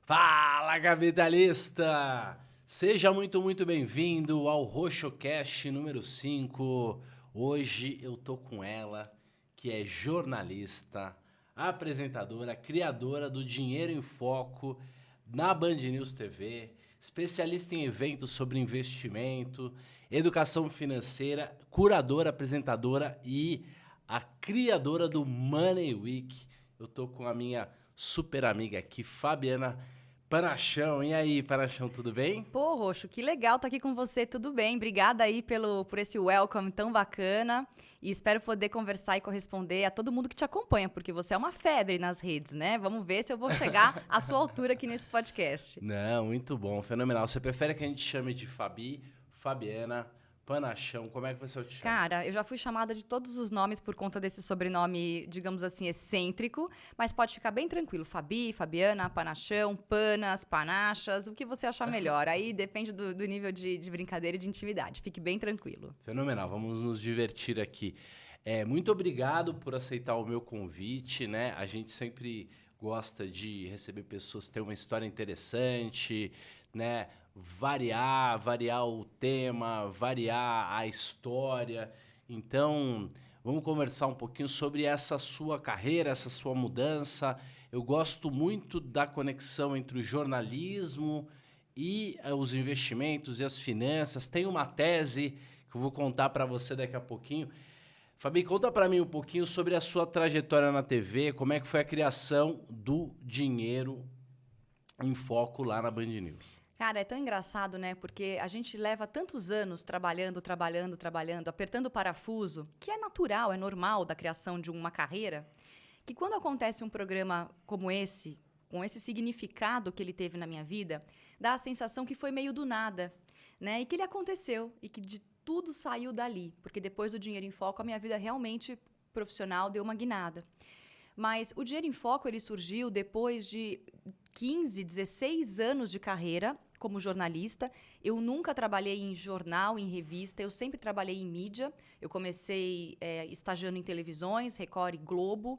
Fala, capitalista! Seja muito bem-vindo ao RoxoCast número 5. Hoje eu tô com ela, que é jornalista, apresentadora, criadora do Dinheiro em Foco na Band News TV, especialista em eventos sobre investimento, educação financeira, curadora, apresentadora e a criadora do Money Week. Eu tô com a minha super amiga aqui, Fabiana Panachão. E aí, Panachão, tudo bem? Pô, Roxo, que legal estar aqui com você, tudo bem? Obrigada aí por esse welcome tão bacana e espero poder conversar e corresponder a todo mundo que te acompanha, porque você é uma febre nas redes, né? Vamos ver se eu vou chegar à sua altura aqui nesse podcast. Não, muito bom, fenomenal. Você prefere que a gente chame de Fabi, Fabiana, Panachão? Como é que você te chama? Cara, eu já fui chamada de todos os nomes por conta desse sobrenome, digamos assim, excêntrico, mas pode ficar bem tranquilo. Fabi, Fabiana, Panachão, Panas, Panachas, o que você achar melhor. Aí depende do nível de brincadeira e de intimidade. Fique bem tranquilo. Fenomenal, vamos nos divertir aqui. Muito obrigado por aceitar o meu convite, né? A gente sempre gosta de receber pessoas que têm uma história interessante, né? Variar o tema, variar a história. Então, vamos conversar um pouquinho sobre essa sua carreira, essa sua mudança. Eu gosto muito da conexão entre o jornalismo e os investimentos e as finanças. Tem uma tese que eu vou contar para você daqui a pouquinho. Fabi, conta para mim um pouquinho sobre a sua trajetória na TV, como é que foi a criação do Dinheiro em Foco lá na Band News. Cara, é tão engraçado, né? Porque a gente leva tantos anos trabalhando, apertando o parafuso, que é natural, é normal da criação de uma carreira, que quando acontece um programa como esse, com esse significado que ele teve na minha vida, dá a sensação que foi meio do nada, né? E que ele aconteceu, e que de tudo saiu dali. Porque depois do Dinheiro em Foco, a minha vida realmente profissional deu uma guinada. Mas o Dinheiro em Foco, ele surgiu depois de 15, 16 anos de carreira como jornalista. Eu nunca trabalhei em jornal, em revista, eu sempre trabalhei em mídia. Eu comecei estagiando em televisões, Record e Globo.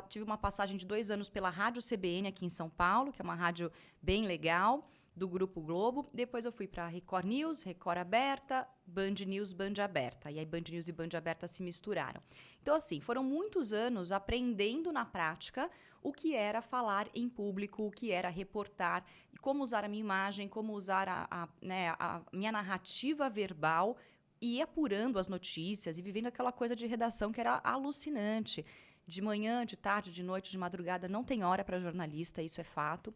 Tive uma passagem de 2 anos pela Rádio CBN aqui em São Paulo, que é uma rádio bem legal, do Grupo Globo. Depois eu fui para Record News, Record Aberta, Band News, Band Aberta. E aí Band News e Band Aberta se misturaram. Então, assim, foram muitos anos aprendendo na prática o que era falar em público, o que era reportar, como usar a minha imagem, como usar a minha narrativa verbal e ir apurando as notícias e vivendo aquela coisa de redação que era alucinante. De manhã, de tarde, de noite, de madrugada, não tem hora para jornalista, isso é fato.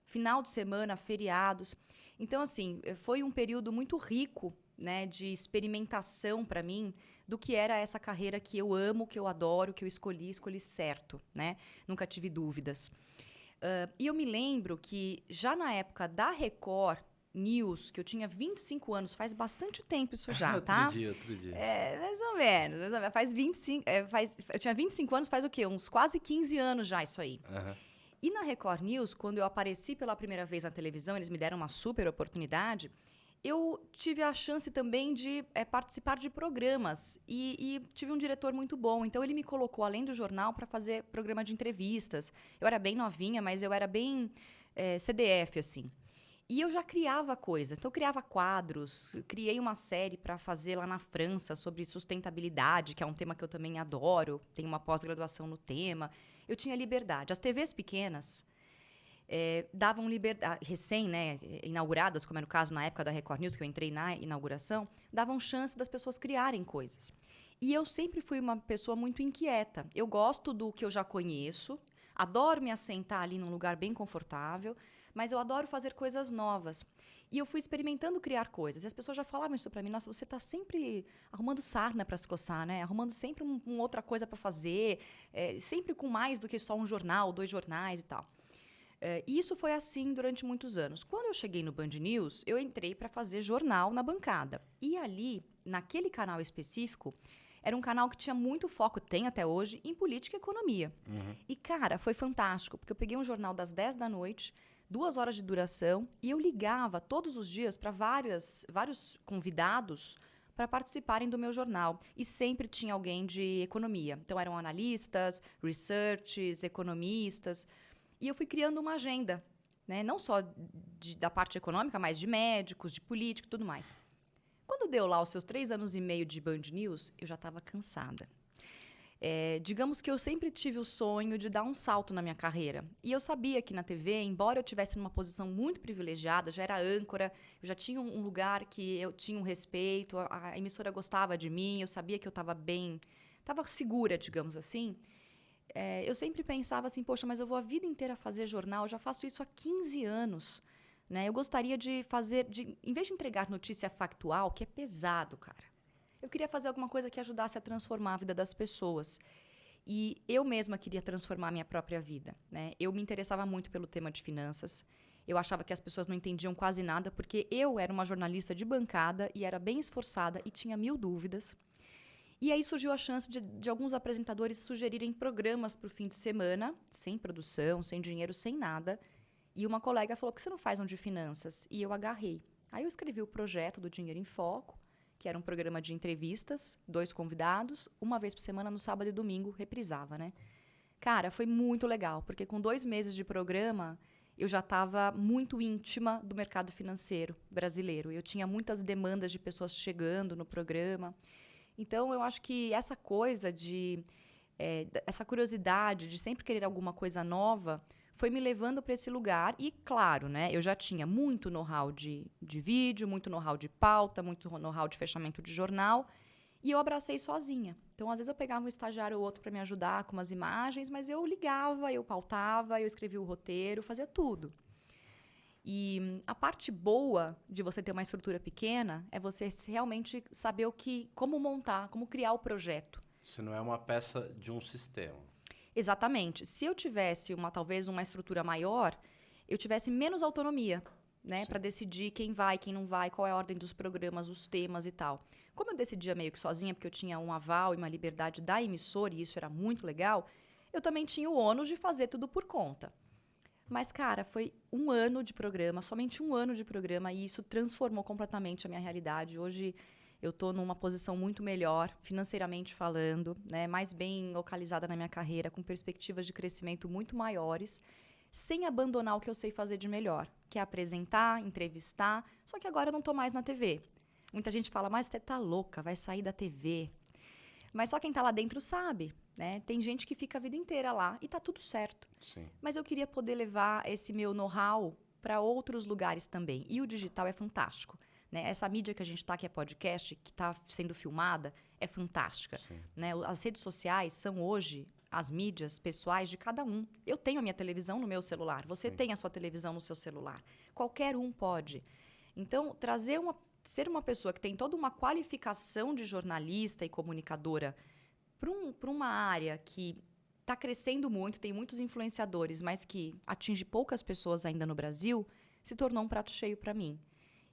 Final de semana, feriados. Então, assim, foi um período muito rico, né, de experimentação para mim do que era essa carreira que eu amo, que eu adoro, que eu escolhi certo, né? Nunca tive dúvidas. E eu me lembro que já na época da Record News, que eu tinha 25 anos, faz bastante tempo isso já, tá? Outro dia. Mais ou menos. Faz 25, eu tinha 25 anos, faz o quê? Uns quase 15 anos já isso aí. Uhum. E na Record News, quando eu apareci pela primeira vez na televisão, eles me deram uma super oportunidade, eu tive a chance também de participar de programas e tive um diretor muito bom. Então, ele me colocou, além do jornal, para fazer programa de entrevistas. Eu era bem novinha, mas eu era bem CDF, assim. E eu já criava coisas. Então, eu criava quadros, criei uma série para fazer lá na França sobre sustentabilidade, que é um tema que eu também adoro, tenho uma pós-graduação no tema. Eu tinha liberdade. As TVs pequenas davam liberdade, inauguradas, como era o caso na época da Record News, que eu entrei na inauguração, davam chance das pessoas criarem coisas. E eu sempre fui uma pessoa muito inquieta. Eu gosto do que eu já conheço, adoro me assentar ali num lugar bem confortável, mas eu adoro fazer coisas novas. E eu fui experimentando criar coisas. E as pessoas já falavam isso para mim. Nossa, você está sempre arrumando sarna para se coçar, né? Arrumando sempre uma outra coisa para fazer. Sempre com mais do que só um jornal, 2 jornais e tal. E isso foi assim durante muitos anos. Quando eu cheguei no Band News, eu entrei para fazer jornal na bancada. E ali, naquele canal específico, era um canal que tinha muito foco, tem até hoje, em política e economia. Uhum. E, cara, foi fantástico, porque eu peguei um jornal das 10 da noite, 2 horas de duração, e eu ligava todos os dias para vários convidados para participarem do meu jornal. E sempre tinha alguém de economia. Então, eram analistas, researchers, economistas. E eu fui criando uma agenda né? Não só da parte econômica, mas de médicos, de político e tudo mais. Quando deu lá os seus 3 anos e meio de Band News, eu já estava cansada. Digamos que eu sempre tive o sonho de dar um salto na minha carreira. E eu sabia que na TV, embora eu estivesse numa posição muito privilegiada, já era âncora, eu já tinha um lugar que eu tinha um respeito, a emissora gostava de mim, eu sabia que eu estava bem, estava segura, digamos assim. Eu sempre pensava assim, poxa, mas eu vou a vida inteira fazer jornal, eu já faço isso há 15 anos. Né? Eu gostaria de fazer, em vez de entregar notícia factual, que é pesado, cara, eu queria fazer alguma coisa que ajudasse a transformar a vida das pessoas. E eu mesma queria transformar a minha própria vida. Né? Eu me interessava muito pelo tema de finanças. Eu achava que as pessoas não entendiam quase nada, porque eu era uma jornalista de bancada e era bem esforçada e tinha 1000 dúvidas. E aí surgiu a chance de alguns apresentadores sugerirem programas para o fim de semana, sem produção, sem dinheiro, sem nada. E uma colega falou, por que você não faz um de finanças? E eu agarrei. Aí eu escrevi o projeto do Dinheiro em Foco, que era um programa de entrevistas, 2 convidados, uma vez por semana, no sábado e domingo, reprisava, né? Cara, foi muito legal, porque com 2 meses de programa, eu já estava muito íntima do mercado financeiro brasileiro. Eu tinha muitas demandas de pessoas chegando no programa. Então, eu acho que essa coisa essa curiosidade de sempre querer alguma coisa nova foi me levando para esse lugar. E, claro, né, eu já tinha muito know-how de vídeo, muito know-how de pauta, muito know-how de fechamento de jornal. E eu abracei sozinha. Então, às vezes, eu pegava um estagiário ou outro para me ajudar com umas imagens, mas eu ligava, eu pautava, eu escrevia o roteiro, fazia tudo. E a parte boa de você ter uma estrutura pequena é você realmente saber como montar, como criar o projeto. Isso não é uma peça de um sistema. Exatamente. Se eu tivesse talvez uma estrutura maior, eu tivesse menos autonomia, né, para decidir quem vai, quem não vai, qual é a ordem dos programas, os temas e tal. Como eu decidia meio que sozinha, porque eu tinha um aval e uma liberdade da emissora, e isso era muito legal, eu também tinha o ônus de fazer tudo por conta. Mas, cara, foi 1 ano de programa, somente 1 ano de programa, e isso transformou completamente a minha realidade. Hoje eu estou numa posição muito melhor, financeiramente falando, né, mais bem localizada na minha carreira, com perspectivas de crescimento muito maiores, sem abandonar o que eu sei fazer de melhor, que é apresentar, entrevistar, só que agora eu não estou mais na TV. Muita gente fala, mas você tá louca, vai sair da TV. Mas só quem está lá dentro sabe, né? Tem gente que fica a vida inteira lá e tá tudo certo. Sim. Mas eu queria poder levar esse meu know-how para outros lugares também. E o digital é fantástico. Né? Essa mídia que a gente está, que é podcast, que está sendo filmada, é fantástica. Né? As redes sociais são hoje as mídias pessoais de cada um. Eu tenho a minha televisão no meu celular, você tem a sua televisão no seu celular. Qualquer um pode. Então, ser uma pessoa que tem toda uma qualificação de jornalista e comunicadora para uma área que está crescendo muito, tem muitos influenciadores, mas que atinge poucas pessoas ainda no Brasil, se tornou um prato cheio para mim.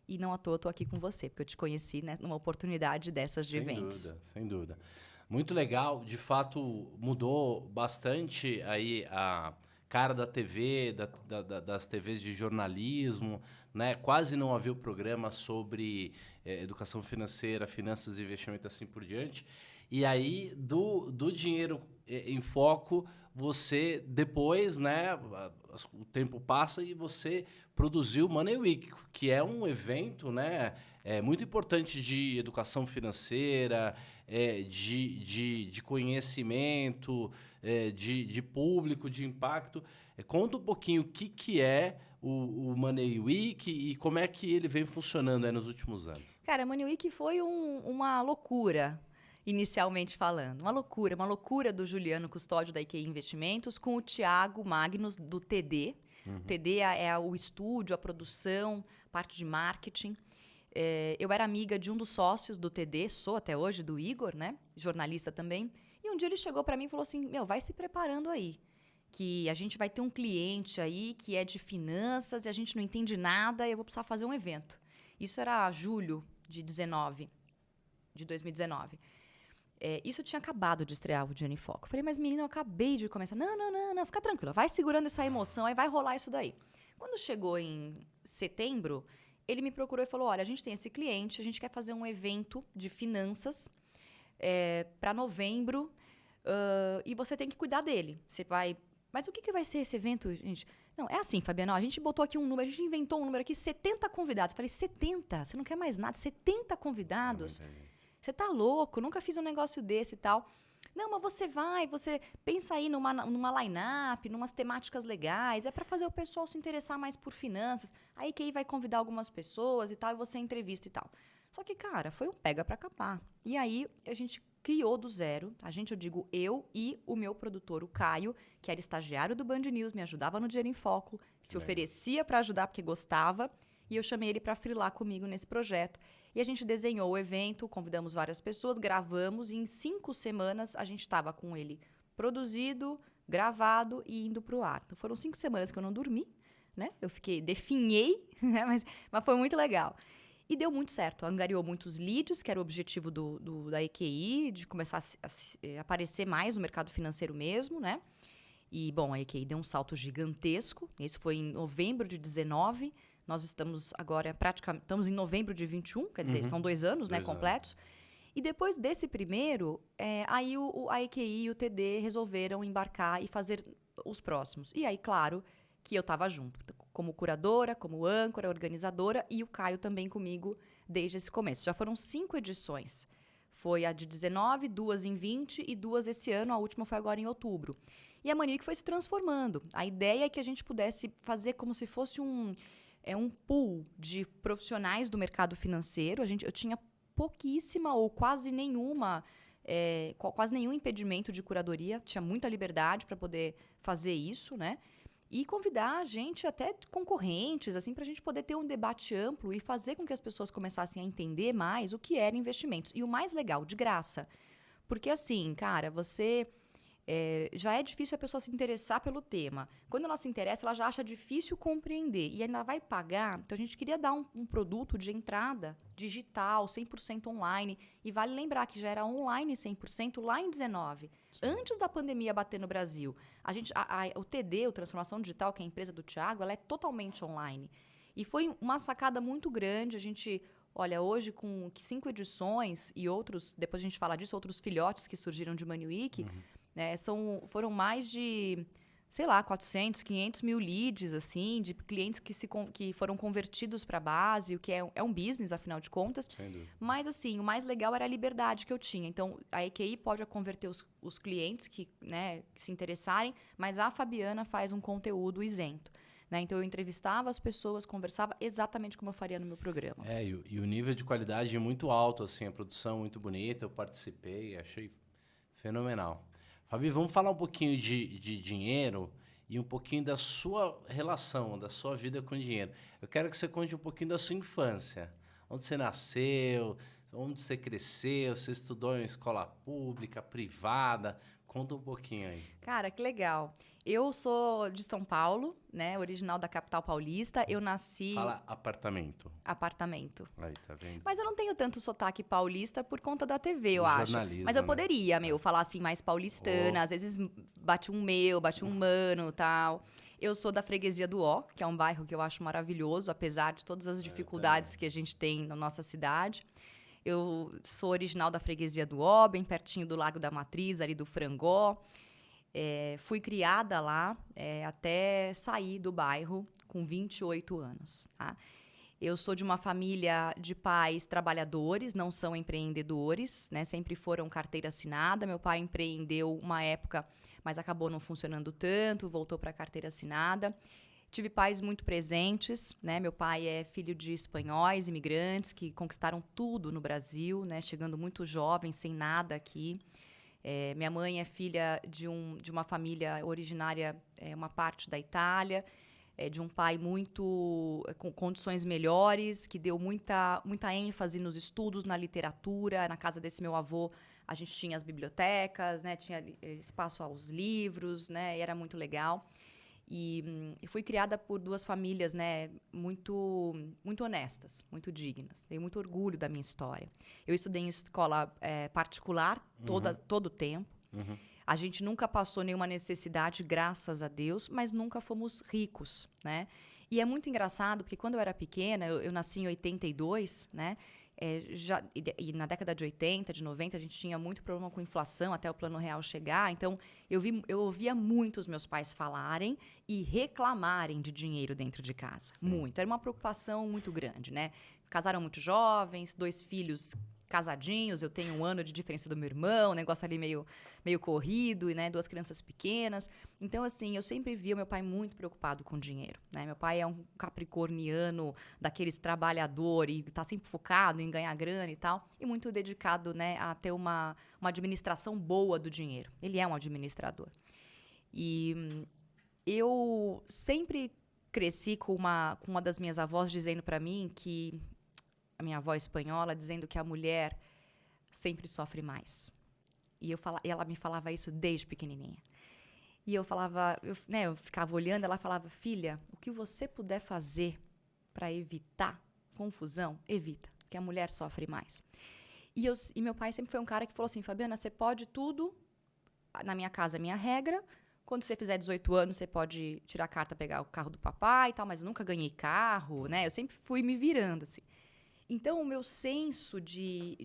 E não à toa estou aqui com você, porque eu te conheci, né, numa oportunidade dessas de eventos. Sem dúvida. Muito legal. De fato, mudou bastante aí a cara da TV, das TVs de jornalismo, né? Quase não havia o programa sobre educação financeira, finanças e investimento, assim por diante. E aí, do Dinheiro em Foco, você depois, né, o tempo passa e você produziu o Money Week, que é um evento, né, muito importante de educação financeira, de conhecimento, de público, de impacto. Conta um pouquinho o que é o Money Week e como é que ele vem funcionando nos últimos anos. Cara, a Money Week foi uma loucura, inicialmente falando. Uma loucura do Juliano Custódio, da IQI Investimentos, com o Thiago Magnus, do TD. Uhum. TD é o estúdio, a produção, parte de marketing. Eu era amiga de um dos sócios do TD, sou até hoje, do Igor, né? Jornalista também. E um dia ele chegou para mim e falou assim, vai se preparando aí, que a gente vai ter um cliente aí que é de finanças e a gente não entende nada e eu vou precisar fazer um evento. Isso era julho de 2019. Isso tinha acabado de estrear o Dinheiro em Foco. Eu falei, mas menina, eu acabei de começar. Não, fica tranquila, vai segurando essa emoção, aí vai rolar isso daí. Quando chegou em setembro, ele me procurou e falou, olha, a gente tem esse cliente, a gente quer fazer um evento de finanças para novembro e você tem que cuidar dele. Você vai... Mas o que vai ser esse evento, gente? Não, é assim, Fabiano, a gente botou aqui um número, a gente inventou um número aqui, 70 convidados. Falei, 70? Você não quer mais nada? 70 convidados? Você tá louco? Nunca fiz um negócio desse e tal. Não, mas você pensa aí numa line-up, numas temáticas legais, é para fazer o pessoal se interessar mais por finanças. Aí que aí vai convidar algumas pessoas e tal, e você entrevista e tal. Só que, cara, foi um pega pra capar. E aí, a gente criou do zero. Eu digo eu e o meu produtor, o Caio, que era estagiário do Band News, me ajudava no Dinheiro em Foco, se oferecia para ajudar porque gostava, e eu chamei ele para frilar comigo nesse projeto. E a gente desenhou o evento, convidamos várias pessoas, gravamos, e em 5 semanas a gente estava com ele produzido, gravado e indo para o ar. Então, foram 5 semanas que eu não dormi, né? Eu definhei, né? Mas foi muito legal. E deu muito certo. Angariou muitos leads, que era o objetivo da EQI, de começar a aparecer mais no mercado financeiro mesmo, né? E, bom, a EQI deu um salto gigantesco. Isso foi em novembro de 19. Nós estamos agora, estamos em novembro de 21, quer dizer, são 2 anos, né, completos. E depois desse primeiro, aí a EQI e o TD resolveram embarcar e fazer os próximos. E aí, claro, que eu estava junto, como curadora, como âncora, organizadora, e o Caio também comigo desde esse começo. Já foram 5 edições. Foi a de 19, 2 em 20 e 2 esse ano, a última foi agora em outubro. E a Manique foi se transformando. A ideia é que a gente pudesse fazer como se fosse um pool de profissionais do mercado financeiro. Eu tinha pouquíssima ou quase nenhum impedimento de curadoria, tinha muita liberdade para poder fazer isso, né? E convidar a gente, até concorrentes, assim, para a gente poder ter um debate amplo e fazer com que as pessoas começassem a entender mais o que eram investimentos. E o mais legal, de graça. Porque, assim, cara, já é difícil a pessoa se interessar pelo tema. Quando ela se interessa, ela já acha difícil compreender. E ainda vai pagar. Então, a gente queria dar um produto de entrada digital, 100% online. E vale lembrar que já era online 100% lá em 19. Sim. Antes da pandemia bater no Brasil. O TD, o Transformação Digital, que é a empresa do Thiago, ela é totalmente online. E foi uma sacada muito grande. A gente, olha, hoje com 5 edições e outros, depois a gente fala disso, outros filhotes que surgiram de Manique, né, foram mais de, sei lá, 400, 500 mil leads, assim, de clientes que foram convertidos para a base, o que é um business, afinal de contas. Sem dúvida. Mas, assim, o mais legal era a liberdade que eu tinha. Então, a EQI pode converter os clientes que se interessarem, mas a Fabiana faz um conteúdo isento. Né? Então, eu entrevistava as pessoas, conversava exatamente como eu faria no meu programa. E o nível de qualidade é muito alto, assim, a produção muito bonita, eu participei, achei fenomenal. Fabi, vamos falar um pouquinho de dinheiro e um pouquinho da sua relação, da sua vida com o dinheiro. Eu quero que você conte um pouquinho da sua infância. Onde você nasceu, onde você cresceu, você estudou em escola pública, privada. Conta um pouquinho aí. Cara, que legal. Eu sou de São Paulo, né? Original da capital paulista. Eu nasci... Fala apartamento. Apartamento. Aí, tá vendo? Mas eu não tenho tanto sotaque paulista por conta da TV, eu acho. Mas eu poderia, falar assim mais paulistana. Às vezes bate um mano e tal. Eu sou da Freguesia do Ó, que é um bairro que eu acho maravilhoso, apesar de todas as dificuldades que a gente tem na nossa cidade. Eu sou original da Freguesia do Ó, bem pertinho do Lago da Matriz, ali do Frangó. Fui criada lá até sair do bairro com 28 anos. Tá? Eu sou de uma família de pais trabalhadores, não são empreendedores, né? Sempre foram carteira assinada. Meu pai empreendeu uma época, mas acabou não funcionando tanto, voltou para carteira assinada. Tive pais muito presentes, né? Meu pai é filho de espanhóis, imigrantes, que conquistaram tudo no Brasil, né? Chegando muito jovem, sem nada aqui. Minha mãe é filha de uma família originária, uma parte da Itália, de um pai com condições melhores, que deu muita ênfase nos estudos, na literatura. Na casa desse meu avô, a gente tinha as bibliotecas, né? Tinha espaço aos livros, né? E era muito legal. E fui criada por 2 famílias, né, muito, muito honestas, muito dignas. Tenho muito orgulho da minha história. Eu estudei em escola particular todo o tempo. A gente nunca passou nenhuma necessidade, graças a Deus, mas nunca fomos ricos, né? E é muito engraçado, porque quando eu era pequena, eu nasci em 82, né? E na década de 80, de 90, a gente tinha muito problema com inflação até o Plano Real chegar. Então, eu ouvia muito os meus pais falarem e reclamarem de dinheiro dentro de casa. Muito. Era uma preocupação muito grande, né? Casaram muito jovens, 2 filhos casadinhos, eu tenho 1 ano de diferença do meu irmão, negócio ali meio corrido, e, né, 2 crianças pequenas. Então, assim, eu sempre via o meu pai muito preocupado com dinheiro, né? Meu pai é um capricorniano, daqueles trabalhador, e está sempre focado em ganhar grana e tal, e muito dedicado, né, a ter uma administração boa do dinheiro. Ele é um administrador. E eu sempre cresci com uma das minhas avós dizendo para mim que a minha avó espanhola, dizendo que a mulher sempre sofre mais. E ela me falava isso desde pequenininha. E eu falava, eu ficava olhando, ela falava, filha, o que você puder fazer para evitar confusão, evita, que a mulher sofre mais. E meu pai sempre foi um cara que falou assim, Fabiana, você pode tudo, na minha casa é minha regra, quando você fizer 18 anos, você pode tirar a carta, pegar o carro do papai e tal, mas eu nunca ganhei carro, né? Eu sempre fui me virando, assim. Então, o meu senso de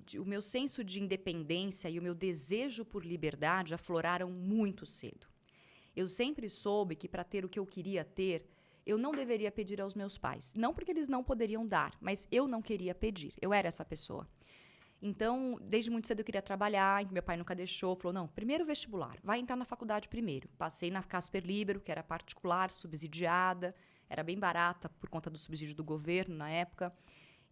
independência e o meu desejo por liberdade afloraram muito cedo. Eu sempre soube que, para ter o que eu queria ter, eu não deveria pedir aos meus pais. Não porque eles não poderiam dar, mas eu não queria pedir. Eu era essa pessoa. Então, desde muito cedo eu queria trabalhar, meu pai nunca deixou, falou, não, primeiro vestibular, vai entrar na faculdade primeiro. Passei na Casper Libero, que era particular, subsidiada, era bem barata por conta do subsídio do governo na época.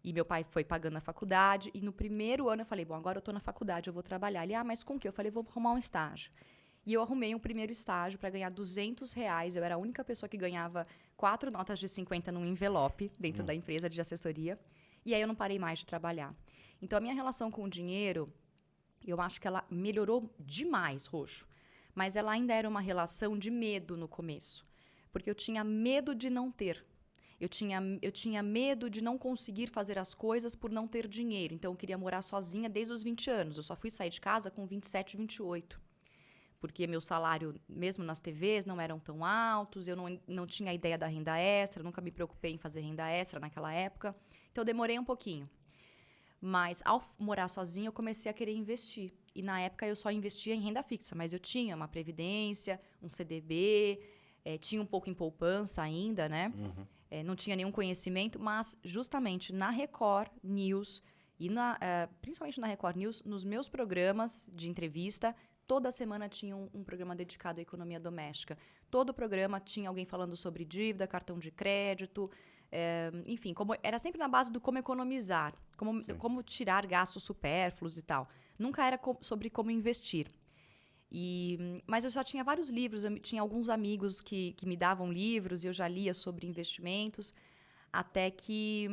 E meu pai foi pagando a faculdade. E no primeiro ano eu falei, bom, agora eu estou na faculdade, eu vou trabalhar. Ele, mas com o quê? Eu falei, vou arrumar um estágio. E eu arrumei um primeiro estágio para ganhar R$200. Eu era a única pessoa que ganhava 4 notas de 50 num envelope dentro da empresa de assessoria. E aí eu não parei mais de trabalhar. Então, a minha relação com o dinheiro, eu acho que ela melhorou demais, Roxo. Mas ela ainda era uma relação de medo no começo. Porque eu tinha medo de não ter. Eu tinha medo de não conseguir fazer as coisas por não ter dinheiro. Então, eu queria morar sozinha desde os 20 anos. Eu só fui sair de casa com 27, 28. Porque meu salário, mesmo nas TVs, não eram tão altos. Eu não tinha a ideia da renda extra. Nunca me preocupei em fazer renda extra naquela época. Então, eu demorei um pouquinho. Mas, ao morar sozinha, eu comecei a querer investir. E, na época, eu só investia em renda fixa. Mas eu tinha uma previdência, um CDB, tinha um pouco em poupança ainda, né? Uhum. Não tinha nenhum conhecimento, mas justamente na Record News e principalmente na Record News, nos meus programas de entrevista, toda semana tinha um programa dedicado à economia doméstica. Todo programa tinha alguém falando sobre dívida, cartão de crédito, enfim, era sempre na base do como economizar, como tirar gastos supérfluos e tal. Nunca era sobre como investir. Mas eu já tinha vários livros, eu tinha alguns amigos que me davam livros e eu já lia sobre investimentos, até que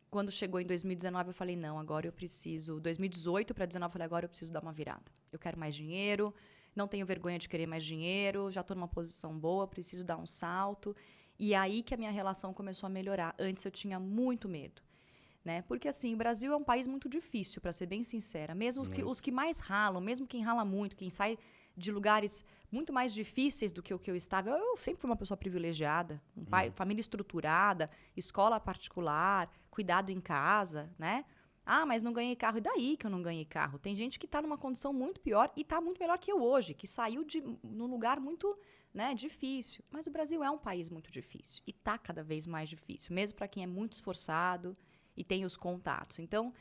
quando chegou em 2019 eu falei, não, agora eu preciso, 2018 para 2019 eu falei, agora eu preciso dar uma virada. Eu quero mais dinheiro, não tenho vergonha de querer mais dinheiro, já estou numa posição boa, preciso dar um salto. E aí que a minha relação começou a melhorar. Antes eu tinha muito medo. Né? Porque, assim, o Brasil é um país muito difícil, para ser bem sincera. Mesmo os que mais ralam, mesmo quem rala muito, quem sai de lugares muito mais difíceis do que o que eu estava. Eu sempre fui uma pessoa privilegiada, família estruturada, escola particular, cuidado em casa, né? Mas não ganhei carro. E daí que eu não ganhei carro? Tem gente que está numa condição muito pior e está muito melhor que eu hoje, que saiu num lugar muito, né, difícil. Mas o Brasil é um país muito difícil e está cada vez mais difícil, mesmo para quem é muito esforçado e tem os contatos. Então,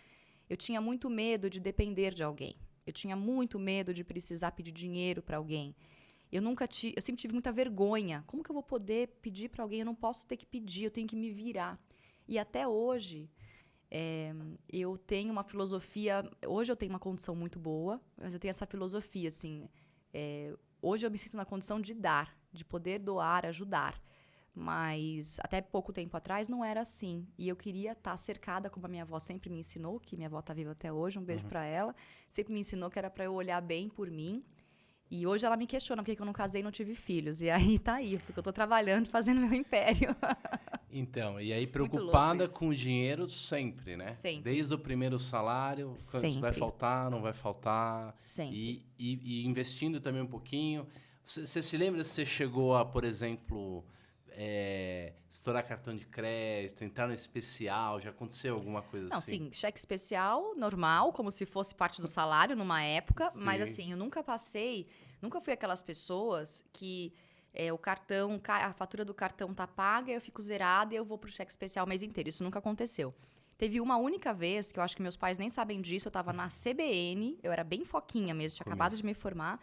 eu tinha muito medo de depender de alguém. Eu tinha muito medo de precisar pedir dinheiro para alguém. Eu sempre tive muita vergonha. Como que eu vou poder pedir para alguém? Eu não posso ter que pedir, eu tenho que me virar. E até hoje, eu tenho uma filosofia... Hoje eu tenho uma condição muito boa, mas eu tenho essa filosofia, assim... hoje eu me sinto na condição de dar, de poder doar, ajudar. Mas até pouco tempo atrás não era assim. E eu queria estar cercada, como a minha avó sempre me ensinou, que minha avó está viva até hoje, um beijo para ela. Sempre me ensinou que era para eu olhar bem por mim. E hoje ela me questiona por que eu não casei e não tive filhos. E aí tá aí, porque eu estou trabalhando, fazendo meu império. Então, e aí preocupada com o dinheiro sempre, né? Sempre. Desde o primeiro salário, sempre. Vai faltar, não vai faltar. Sempre. E investindo também um pouquinho. Você se lembra se você chegou a, por exemplo... estourar cartão de crédito, entrar no especial? Já aconteceu alguma coisa Não, assim? sim, cheque especial, normal, como se fosse parte do salário numa época, mas Sim. assim, eu nunca fui aquelas pessoas que o cartão, a fatura do cartão tá paga, eu fico zerada e eu vou pro cheque especial o mês inteiro. Isso nunca aconteceu. Teve uma única vez, que eu acho que meus pais nem sabem disso, eu tava na CBN, eu era bem foquinha mesmo, tinha acabado de me formar,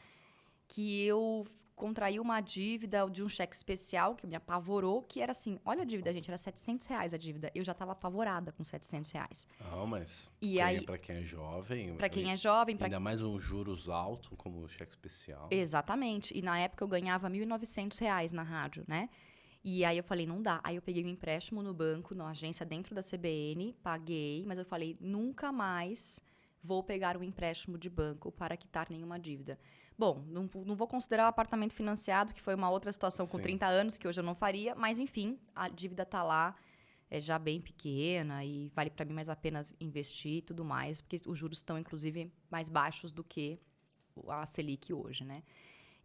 que eu contraí uma dívida de um cheque especial que me apavorou, que era assim, olha a dívida, gente, era R$ 700 a dívida. Eu já estava apavorada com R$ 700. Não, mas E aí, para quem é jovem, para quem é jovem, ainda mais um juros alto como o cheque especial. Exatamente. E na época eu ganhava R$ 1.900 na rádio, né? E aí eu falei, não dá. Aí eu peguei um empréstimo no banco, na agência dentro da CBN, paguei, mas eu falei, nunca mais vou pegar um empréstimo de banco para quitar nenhuma dívida. Bom, não vou considerar o apartamento financiado, que foi uma outra situação com 30 anos, que hoje eu não faria, mas enfim, a dívida está lá, é já bem pequena e vale para mim mais a pena investir e tudo mais, porque os juros estão, inclusive, mais baixos do que a Selic hoje, né?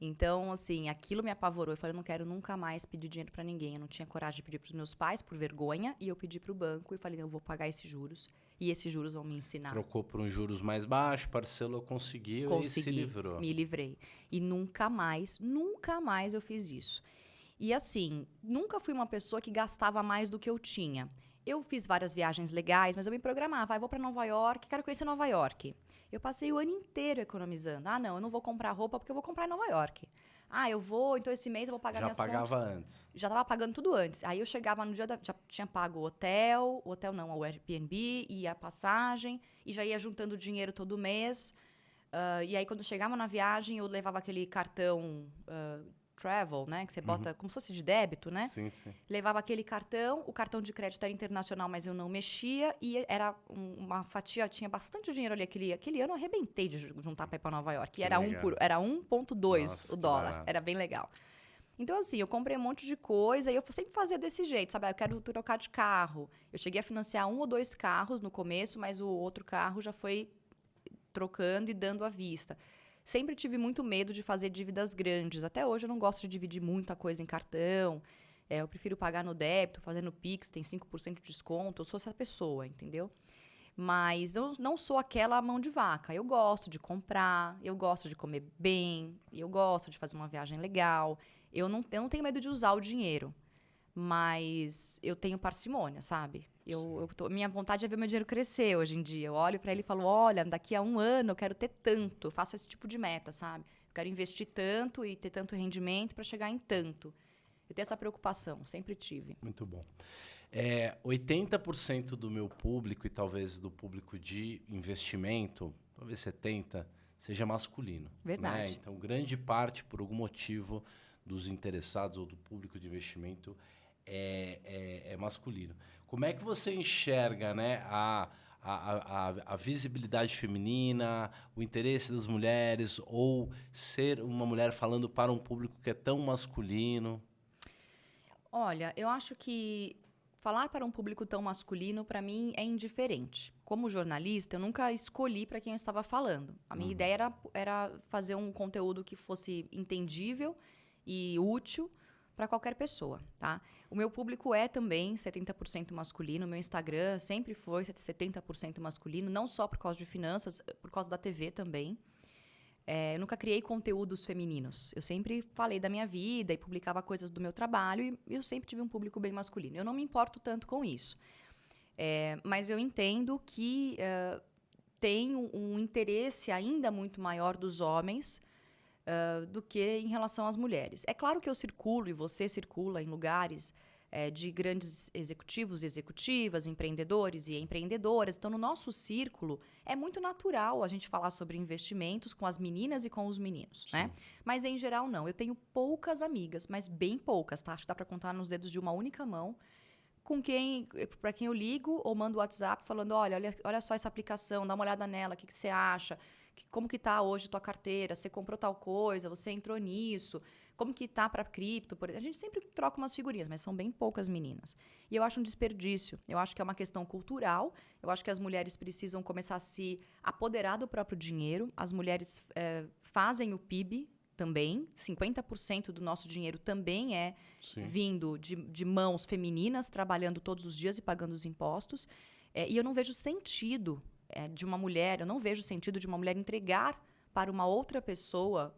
Então, assim, aquilo me apavorou. Eu falei, eu não quero nunca mais pedir dinheiro para ninguém. Eu não tinha coragem de pedir para os meus pais, por vergonha, e eu pedi para o banco e falei, não, eu vou pagar esses juros. E esses juros vão me ensinar. Trocou por uns juros mais baixos, parcelou, conseguiu e se livrou. Me livrei. E nunca mais eu fiz isso. E assim, nunca fui uma pessoa que gastava mais do que eu tinha. Eu fiz várias viagens legais, mas eu me programava. Vou para Nova York, quero conhecer Nova York. Eu passei o ano inteiro economizando. Não, eu não vou comprar roupa porque eu vou comprar em Nova York. Eu vou, então esse mês eu vou pagar minhas contas. Já pagava antes. Já estava pagando tudo antes. Aí eu chegava no dia, já tinha pago o hotel não, o Airbnb e a passagem, e já ia juntando dinheiro todo mês. E aí quando eu chegava na viagem, eu levava aquele cartão travel, né? Que você bota como se fosse de débito, né? Sim, sim. Levava aquele cartão, o cartão de crédito era internacional, mas eu não mexia. E era uma fatia, tinha bastante dinheiro ali. Aquele ano eu arrebentei de juntar para ir para Nova York. E era 1,2 o dólar. Barato. Era bem legal. Então, assim, eu comprei um monte de coisa e eu sempre fazia desse jeito, sabe? Eu quero trocar de carro. Eu cheguei a financiar 1 ou 2 carros no começo, mas o outro carro já foi trocando e dando à vista. Sempre tive muito medo de fazer dívidas grandes. Até hoje eu não gosto de dividir muita coisa em cartão. Eu prefiro pagar no débito, fazendo Pix, tem 5% de desconto. Eu sou essa pessoa, entendeu? Mas eu não sou aquela mão de vaca. Eu gosto de comprar, eu gosto de comer bem, eu gosto de fazer uma viagem legal. Eu não tenho medo de usar o dinheiro, mas eu tenho parcimônia, sabe? Minha vontade é ver meu dinheiro crescer hoje em dia. Eu olho para ele e falo, olha, daqui a 1 ano eu quero ter tanto. Eu faço esse tipo de meta, sabe? Eu quero investir tanto e ter tanto rendimento para chegar em tanto. Eu tenho essa preocupação, sempre tive. Muito bom. 80% do meu público e talvez do público de investimento, talvez 70%, seja masculino. Verdade. Né? Então, grande parte, por algum motivo, dos interessados ou do público de investimento é masculino. Como é que você enxerga, né, a visibilidade feminina, o interesse das mulheres, ou ser uma mulher falando para um público que é tão masculino? Olha, eu acho que falar para um público tão masculino, para mim, é indiferente. Como jornalista, eu nunca escolhi para quem eu estava falando. A minha ideia era fazer um conteúdo que fosse entendível e útil para qualquer pessoa, tá? O meu público é também 70% masculino. O meu Instagram sempre foi 70% masculino, não só por causa de finanças, por causa da TV também. Eu nunca criei conteúdos femininos. Eu sempre falei da minha vida e publicava coisas do meu trabalho e eu sempre tive um público bem masculino. Eu não me importo tanto com isso. Mas eu entendo que tem um interesse ainda muito maior dos homens do que em relação às mulheres. É claro que eu circulo e você circula em lugares de grandes executivos e executivas, empreendedores e empreendedoras. Então, no nosso círculo, é muito natural a gente falar sobre investimentos com as meninas e com os meninos, né? Mas, em geral, não. Eu tenho poucas amigas, mas bem poucas, tá? Acho que dá para contar nos dedos de uma única mão, para quem eu ligo ou mando WhatsApp falando, olha só essa aplicação, dá uma olhada nela, o que você acha? Como que tá hoje tua carteira? Você comprou tal coisa? Você entrou nisso? Como que tá para cripto? A gente sempre troca umas figurinhas, mas são bem poucas meninas. E eu acho um desperdício. Eu acho que é uma questão cultural. Eu acho que as mulheres precisam começar a se apoderar do próprio dinheiro. As mulheres fazem o PIB também. 50% do nosso dinheiro também é Sim. vindo de mãos femininas, trabalhando todos os dias e pagando os impostos. E eu não vejo sentido de uma mulher, eu não vejo sentido de uma mulher entregar para uma outra pessoa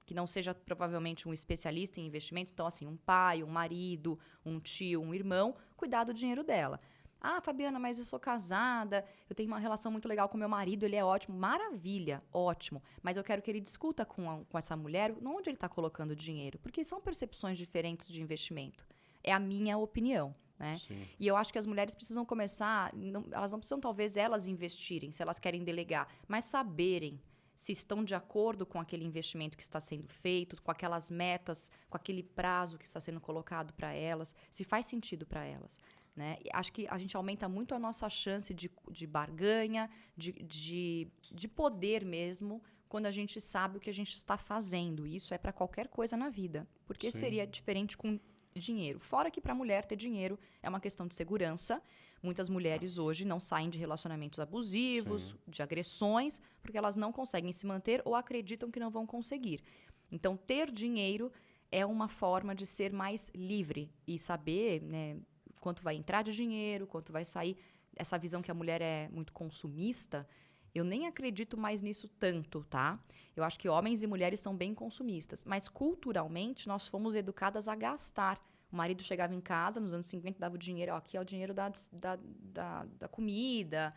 que não seja provavelmente um especialista em investimentos, então assim, um pai, um marido, um tio, um irmão, cuidar do dinheiro dela. Ah, Fabiana, mas eu sou casada, eu tenho uma relação muito legal com meu marido, ele é ótimo. Maravilha, ótimo. Mas eu quero que ele discuta com essa mulher onde ele está colocando o dinheiro, porque são percepções diferentes de investimento. É a minha opinião, né? Sim. E eu acho que as mulheres precisam começar, elas não precisam talvez elas investirem, se elas querem delegar, mas saberem se estão de acordo com aquele investimento que está sendo feito, com aquelas metas, com aquele prazo que está sendo colocado para elas, se faz sentido para elas. Né? Acho que a gente aumenta muito a nossa chance de barganha, de poder mesmo, quando a gente sabe o que a gente está fazendo. E isso é para qualquer coisa na vida. Porque seria diferente com dinheiro. Fora que para a mulher ter dinheiro é uma questão de segurança. Muitas mulheres hoje não saem de relacionamentos abusivos, de agressões, porque elas não conseguem se manter ou acreditam que não vão conseguir. Então, ter dinheiro é uma forma de ser mais livre e saber, né, quanto vai entrar de dinheiro, quanto vai sair. Essa visão que a mulher é muito consumista, eu nem acredito mais nisso tanto, tá? Eu acho que homens e mulheres são bem consumistas, mas culturalmente nós fomos educadas a gastar. O marido chegava em casa, nos anos 50, dava o dinheiro, ó, aqui é o dinheiro da comida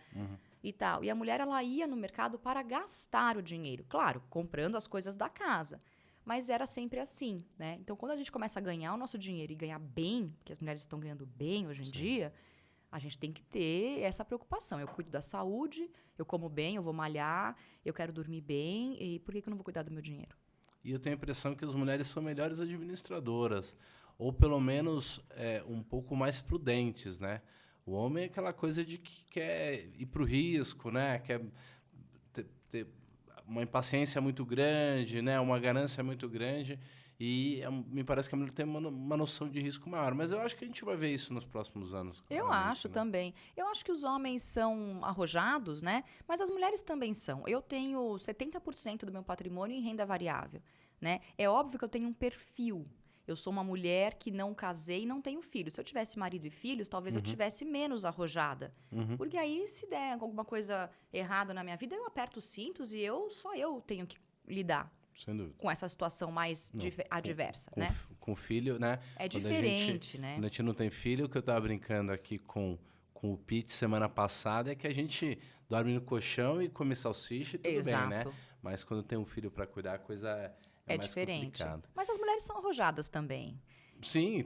e tal. E a mulher, ela ia no mercado para gastar o dinheiro. Claro, comprando as coisas da casa. Mas era sempre assim, né? Então, quando a gente começa a ganhar o nosso dinheiro e ganhar bem, porque as mulheres estão ganhando bem hoje em dia, a gente tem que ter essa preocupação. Eu cuido da saúde, eu como bem, eu vou malhar, eu quero dormir bem, e por que eu não vou cuidar do meu dinheiro? E eu tenho a impressão que as mulheres são melhores administradoras, ou pelo menos um pouco mais prudentes, né? O homem é aquela coisa de que quer ir para o risco, né? Quer ter uma impaciência muito grande, né? Uma ganância muito grande. E me parece que a mulher tem uma noção de risco maior. Mas eu acho que a gente vai ver isso nos próximos anos. Eu acho também. Eu acho que os homens são arrojados, né? Mas as mulheres também são. Eu tenho 70% do meu patrimônio em renda variável, né? É óbvio que eu tenho um perfil. Eu sou uma mulher que não casei e não tenho filhos. Se eu tivesse marido e filhos, talvez eu tivesse menos arrojada. Porque aí, se der alguma coisa errada na minha vida, eu aperto os cintos e só eu tenho que lidar com essa situação mais adversa, né? Com filho, né? É diferente, né? Quando a gente não tem filho, o que eu estava brincando aqui com o Pete semana passada é que a gente dorme no colchão e come salsicha e tudo bem, né? Mas quando tem um filho para cuidar, a coisa é mais diferente. Complicado. Mas as mulheres são arrojadas também. Sim,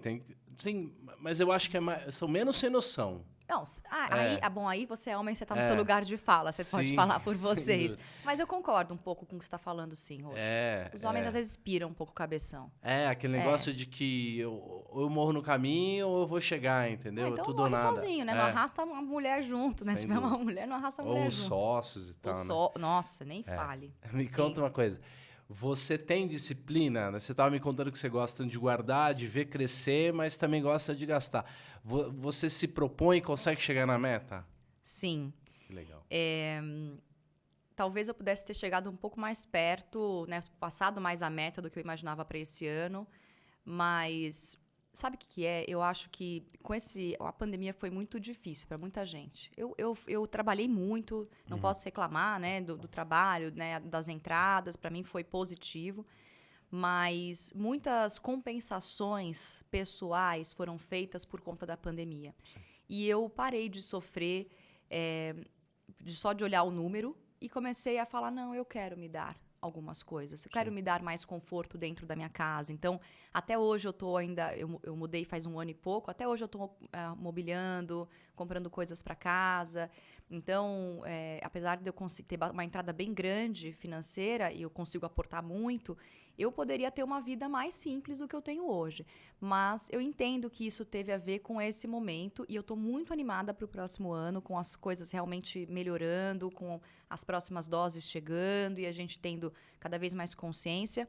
mas eu acho que são menos sem noção. Não, aí você é homem, você está no seu lugar de fala, você pode falar por vocês. Mas eu concordo um pouco com o que você está falando, sim, Roxo. Os homens às vezes piram um pouco o cabeção. Aquele negócio de que eu morro no caminho ou eu vou chegar, entendeu? Então tudo ou nada. Sozinho, né? Não arrasta uma mulher junto, né? Se tiver uma mulher, não arrasta a mulher junto. Ou sócios e tal, né? Nossa, nem fale. Me conta uma coisa. Você tem disciplina? Você estava me contando que você gosta de guardar, de ver crescer, mas também gosta de gastar. Você se propõe e consegue chegar na meta? Sim. Que legal. Talvez eu pudesse ter chegado um pouco mais perto, né, passado mais a meta do que eu imaginava para esse ano, mas sabe o que é? Eu acho que a pandemia foi muito difícil para muita gente. Eu trabalhei muito, não posso reclamar, né, do trabalho, né, das entradas, para mim foi positivo, mas muitas compensações pessoais foram feitas por conta da pandemia. E eu parei de sofrer só de olhar o número e comecei a falar, não, eu quero me dar algumas coisas. Eu quero me dar mais conforto dentro da minha casa. Então, até hoje eu estou ainda... Eu mudei faz um ano e pouco. Até hoje eu estou mobiliando, comprando coisas para casa. Então, apesar de eu ter uma entrada bem grande financeira e eu consigo aportar muito, eu poderia ter uma vida mais simples do que eu tenho hoje. Mas eu entendo que isso teve a ver com esse momento e eu estou muito animada para o próximo ano, com as coisas realmente melhorando, com as próximas doses chegando e a gente tendo cada vez mais consciência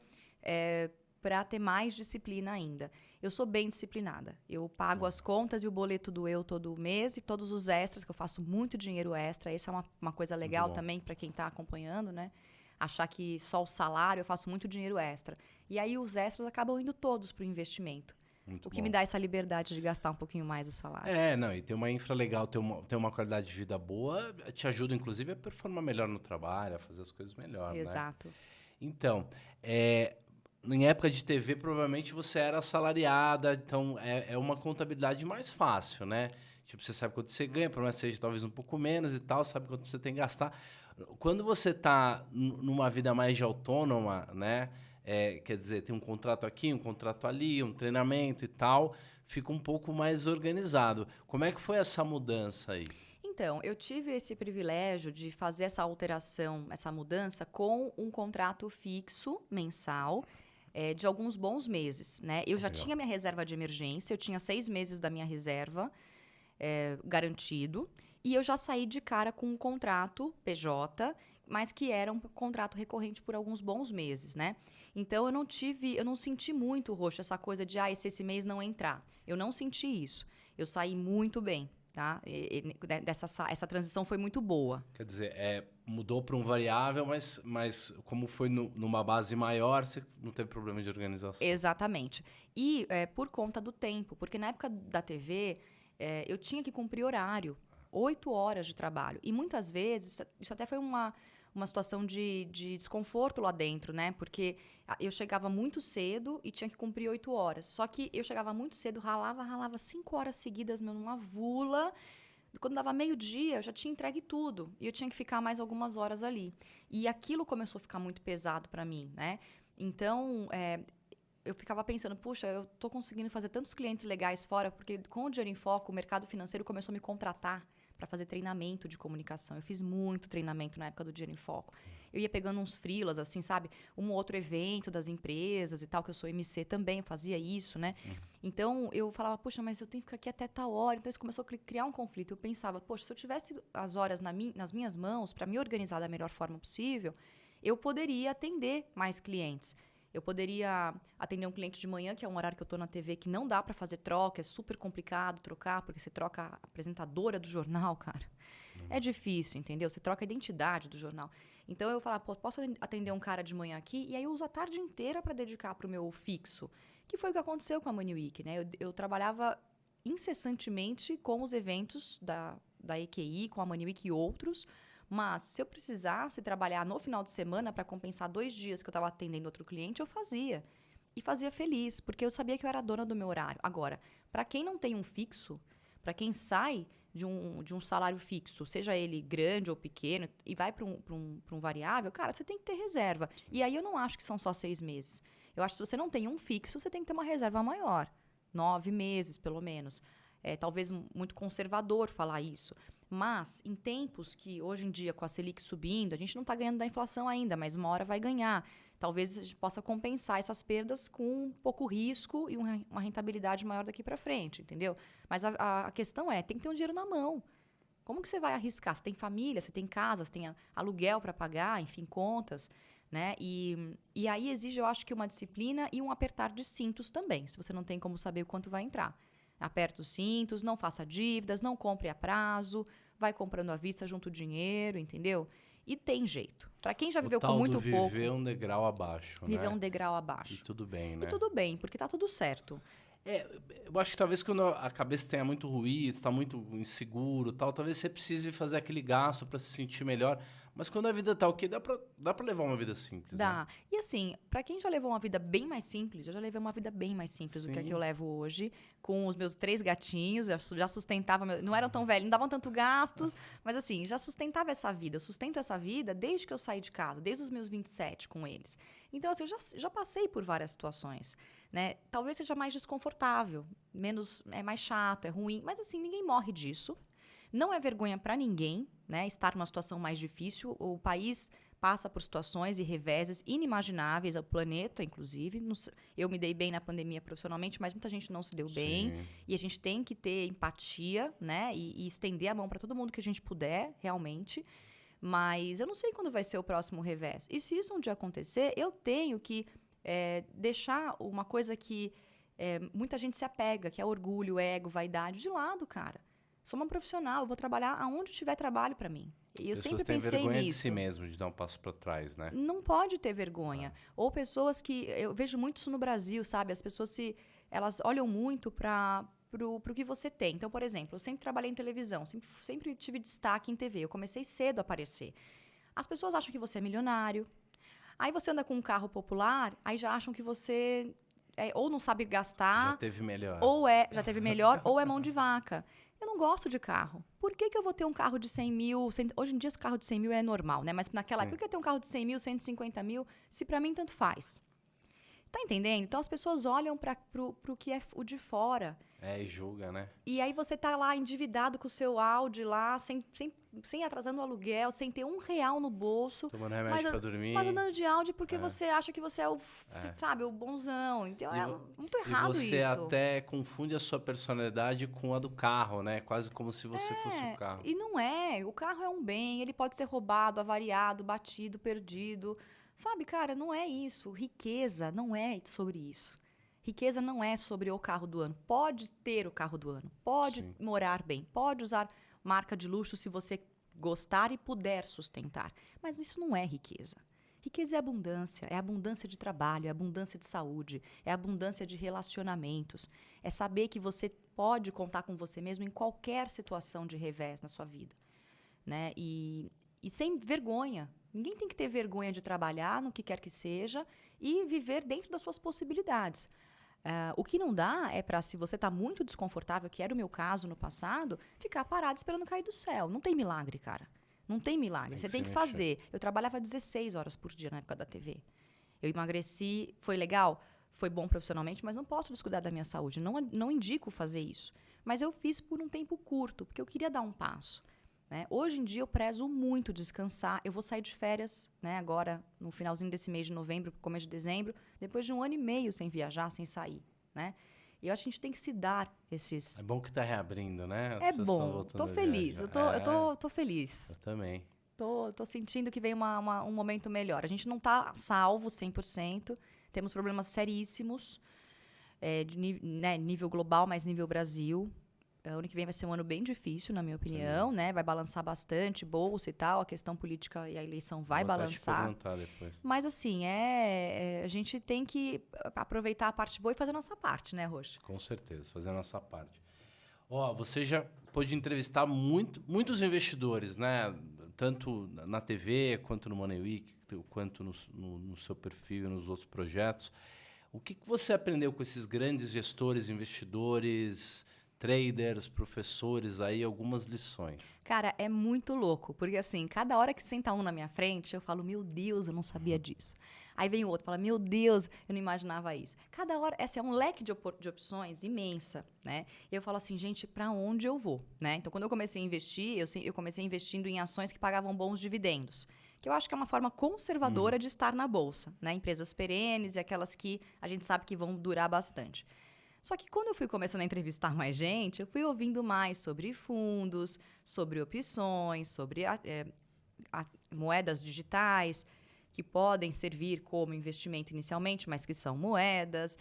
para ter mais disciplina ainda. Eu sou bem disciplinada. Eu pago as contas e o boleto do todo mês e todos os extras, que eu faço muito dinheiro extra. Essa é uma coisa legal também para quem está acompanhando, né? Achar que só o salário eu faço muito dinheiro extra. E aí os extras acabam indo todos para o investimento. Muito O que bom. me dá essa liberdade de gastar um pouquinho mais o salário. Não, e ter uma infra legal, ter uma qualidade de vida boa, te ajuda, inclusive, a performar melhor no trabalho, a fazer as coisas melhor, né? Exato. Então, em época de TV, provavelmente você era assalariada, então é uma contabilidade mais fácil, né? Tipo, você sabe quanto você ganha, por mais que seja talvez um pouco menos e tal, sabe quanto você tem que gastar. Quando você tá numa vida mais de autônoma, né? Quer dizer, tem um contrato aqui, um contrato ali, um treinamento e tal, fica um pouco mais organizado. Como é que foi essa mudança aí? Então, eu tive esse privilégio de fazer essa alteração, essa mudança, com um contrato fixo mensal de alguns bons meses, né? Eu já Legal. tinha minha reserva de emergência, eu tinha 6 meses da minha reserva garantido, e eu já saí de cara com um contrato PJ, mas que era um contrato recorrente por alguns bons meses, né? Então, eu não senti muito, Roxo, essa coisa de, se esse mês não entrar. Eu não senti isso. Eu saí muito bem. Tá? Essa transição foi muito boa. Quer dizer, mudou para um variável, mas como foi numa base maior, você não teve problema de organização. Exatamente. E por conta do tempo, porque na época da TV, eu tinha que cumprir horário, 8 horas de trabalho. E muitas vezes, isso até foi uma situação de desconforto lá dentro, né? Porque eu chegava muito cedo e tinha que cumprir 8 horas. Só que eu chegava muito cedo, ralava 5 horas seguidas, numa vula. Quando dava meio-dia, eu já tinha entregue tudo. E eu tinha que ficar mais algumas horas ali. E aquilo começou a ficar muito pesado para mim, né? Então, eu ficava pensando, puxa, eu tô conseguindo fazer tantos clientes legais fora, porque com o Dinheiro em Foco, o mercado financeiro começou a me contratar para fazer treinamento de comunicação. Eu fiz muito treinamento na época do Dinheiro em Foco. Eu ia pegando uns freelas, assim, sabe? Um outro evento das empresas e tal, que eu sou MC também, eu fazia isso, né? Então, eu falava, poxa, mas eu tenho que ficar aqui até tal hora. Então, isso começou a criar um conflito. Eu pensava, poxa, se eu tivesse as horas nas minhas mãos para me organizar da melhor forma possível, eu poderia atender mais clientes. Eu poderia atender um cliente de manhã, que é um horário que eu estou na TV, que não dá para fazer troca, é super complicado trocar, porque você troca a apresentadora do jornal, cara. É difícil, entendeu? Você troca a identidade do jornal. Então, eu falava, posso atender um cara de manhã aqui? E aí, eu uso a tarde inteira para dedicar para o meu fixo, que foi o que aconteceu com a Money Week, né? Eu trabalhava incessantemente com os eventos da EQI, com a Money Week e outros, mas se eu precisasse trabalhar no final de semana para compensar 2 dias que eu estava atendendo outro cliente, eu fazia. E fazia feliz, porque eu sabia que eu era dona do meu horário. Agora, para quem não tem um fixo, para quem sai de um salário fixo, seja ele grande ou pequeno, e vai para um variável, cara, você tem que ter reserva. E aí eu não acho que são só 6 meses. Eu acho que se você não tem um fixo, você tem que ter uma reserva maior. 9 meses, pelo menos. Talvez muito conservador falar isso. Mas, em tempos que, hoje em dia, com a Selic subindo, a gente não está ganhando da inflação ainda, mas uma hora vai ganhar. Talvez a gente possa compensar essas perdas com um pouco risco e uma rentabilidade maior daqui para frente, entendeu? Mas a questão tem que ter um dinheiro na mão. Como que você vai arriscar? Você tem família, você tem casa, você tem aluguel para pagar, enfim, contas, né? E aí exige, eu acho, que uma disciplina e um apertar de cintos também, se você não tem como saber o quanto vai entrar. Aperta os cintos, não faça dívidas, não compre a prazo, vai comprando à vista, junto o dinheiro, entendeu? E tem jeito. Para quem já viveu com muito pouco... viver um degrau abaixo, Viver né? um degrau abaixo. E tudo bem, né? E tudo bem, porque tá tudo certo. Eu acho que talvez quando a cabeça tenha muito ruído, está muito inseguro, tal, talvez você precise fazer aquele gasto para se sentir melhor. Mas quando a vida tá ok, dá pra levar uma vida simples. Dá. Né? E assim, pra quem já levou uma vida bem mais simples, eu já levei uma vida bem mais simples do que a que eu levo hoje, com os meus 3 gatinhos, eu já sustentava, não eram tão velhos, não davam tanto gastos, mas assim, já sustentava essa vida. Eu sustento essa vida desde que eu saí de casa, desde os meus 27 com eles. Então, assim, eu já passei por várias situações, né? Talvez seja mais desconfortável, é mais chato, é ruim, mas assim, ninguém morre disso. Não é vergonha para ninguém, né, estar numa situação mais difícil. O país passa por situações e reveses inimagináveis, ao planeta, inclusive. Eu me dei bem na pandemia profissionalmente, mas muita gente não se deu bem. Sim. E a gente tem que ter empatia, né, e estender a mão para todo mundo que a gente puder, realmente. Mas eu não sei quando vai ser o próximo revés. E se isso um dia acontecer, eu tenho que deixar uma coisa que muita gente se apega, que é orgulho, ego, vaidade, de lado, cara. Sou uma profissional, eu vou trabalhar aonde tiver trabalho para mim. E eu sempre têm pensei vergonha nisso. de si mesmo, de dar um passo para trás, né? Não pode ter vergonha. Ou pessoas que... Eu vejo muito isso no Brasil, sabe? As pessoas elas olham muito pro que você tem. Então, por exemplo, eu sempre trabalhei em televisão, sempre tive destaque em TV. Eu comecei cedo a aparecer. As pessoas acham que você é milionário. Aí você anda com um carro popular, aí já acham que você ou não sabe gastar... Já teve melhor. Já teve melhor, ou é mão de vaca. Eu não gosto de carro. Por que eu vou ter um carro de 100 mil? Hoje em dia, esse carro de 100 mil é normal, né? Mas naquela época, por que eu ter um carro de 100 mil, 150 mil, se pra mim tanto faz? Tá entendendo? Então, as pessoas olham pro que é o de fora. E julga, né? E aí você tá lá endividado com o seu Audi lá, sem atrasando o aluguel, sem ter R$1 no bolso. Tomando remédio pra dormir. Mas andando de Audi porque você acha que você é sabe, o bonzão. Então é muito errado isso. E você até confunde a sua personalidade com a do carro, né? Quase como se você fosse o carro. E não é. O carro é um bem, ele pode ser roubado, avariado, batido, perdido. Sabe, cara, não é isso. Riqueza não é sobre isso. Riqueza não é sobre o carro do ano. Pode ter o carro do ano, pode morar bem, pode usar marca de luxo se você gostar e puder sustentar. Mas isso não é riqueza. Riqueza é abundância de trabalho, é abundância de saúde, é abundância de relacionamentos. É saber que você pode contar com você mesmo em qualquer situação de revés na sua vida, né? E sem vergonha. Ninguém tem que ter vergonha de trabalhar no que quer que seja e viver dentro das suas possibilidades. O que não dá é para, se você está muito desconfortável, que era o meu caso no passado, ficar parado esperando cair do céu. Não tem milagre, cara. Não tem milagre. Você tem que fazer. Eu trabalhava 16 horas por dia na época da TV. Eu emagreci, foi legal, foi bom profissionalmente, mas não posso descuidar da minha saúde. Não indico fazer isso. Mas eu fiz por um tempo curto, porque eu queria dar um passo. Né? Hoje em dia eu prezo muito descansar. Eu vou sair de férias, né, agora no finalzinho desse mês de novembro, começo de dezembro, depois de 1 ano e meio sem viajar, sem sair. Né? E eu acho que a gente tem que se dar esses... É bom que tá reabrindo, né? É bom, tô feliz, eu tô feliz. Eu também. Tô sentindo que vem um momento melhor. A gente não tá salvo 100%, temos problemas seríssimos, nível global, mas nível Brasil. O ano que vem vai ser um ano bem difícil, na minha opinião, né? Vai balançar bastante, bolsa e tal. A questão política e a eleição vai balançar. Te depois. Mas, assim, a gente tem que aproveitar a parte boa e fazer a nossa parte, né, Rocha? Com certeza, fazer a nossa parte. Você já pôde entrevistar muitos investidores, né? Tanto na TV, quanto no Money Week, quanto no seu perfil e nos outros projetos. O que você aprendeu com esses grandes gestores, investidores, traders, professores, aí algumas lições? Cara, é muito louco, porque assim, cada hora que senta um na minha frente, eu falo, meu Deus, eu não sabia disso. Aí vem o outro, fala, meu Deus, eu não imaginava isso. Cada hora, essa é um leque de opções imensa, né? E eu falo assim, gente, para onde eu vou, né? Então, quando eu comecei a investir, eu comecei investindo em ações que pagavam bons dividendos, que eu acho que é uma forma conservadora de estar na bolsa, né? Empresas perenes e aquelas que a gente sabe que vão durar bastante. Só que quando eu fui começando a entrevistar mais gente, eu fui ouvindo mais sobre fundos, sobre opções, sobre moedas digitais, que podem servir como investimento inicialmente, mas que são moedas.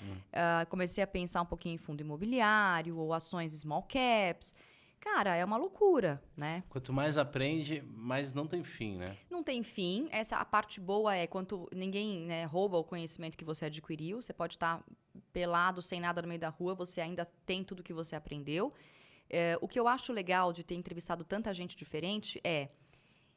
Comecei a pensar um pouquinho em fundo imobiliário ou ações small caps. Cara, é uma loucura, né? Quanto mais aprende, mais não tem fim, né? Não tem fim. A parte boa é quanto ninguém, né, rouba o conhecimento que você adquiriu. Você pode estar pelado, sem nada no meio da rua, você ainda tem tudo que você aprendeu. O que eu acho legal de ter entrevistado tanta gente diferente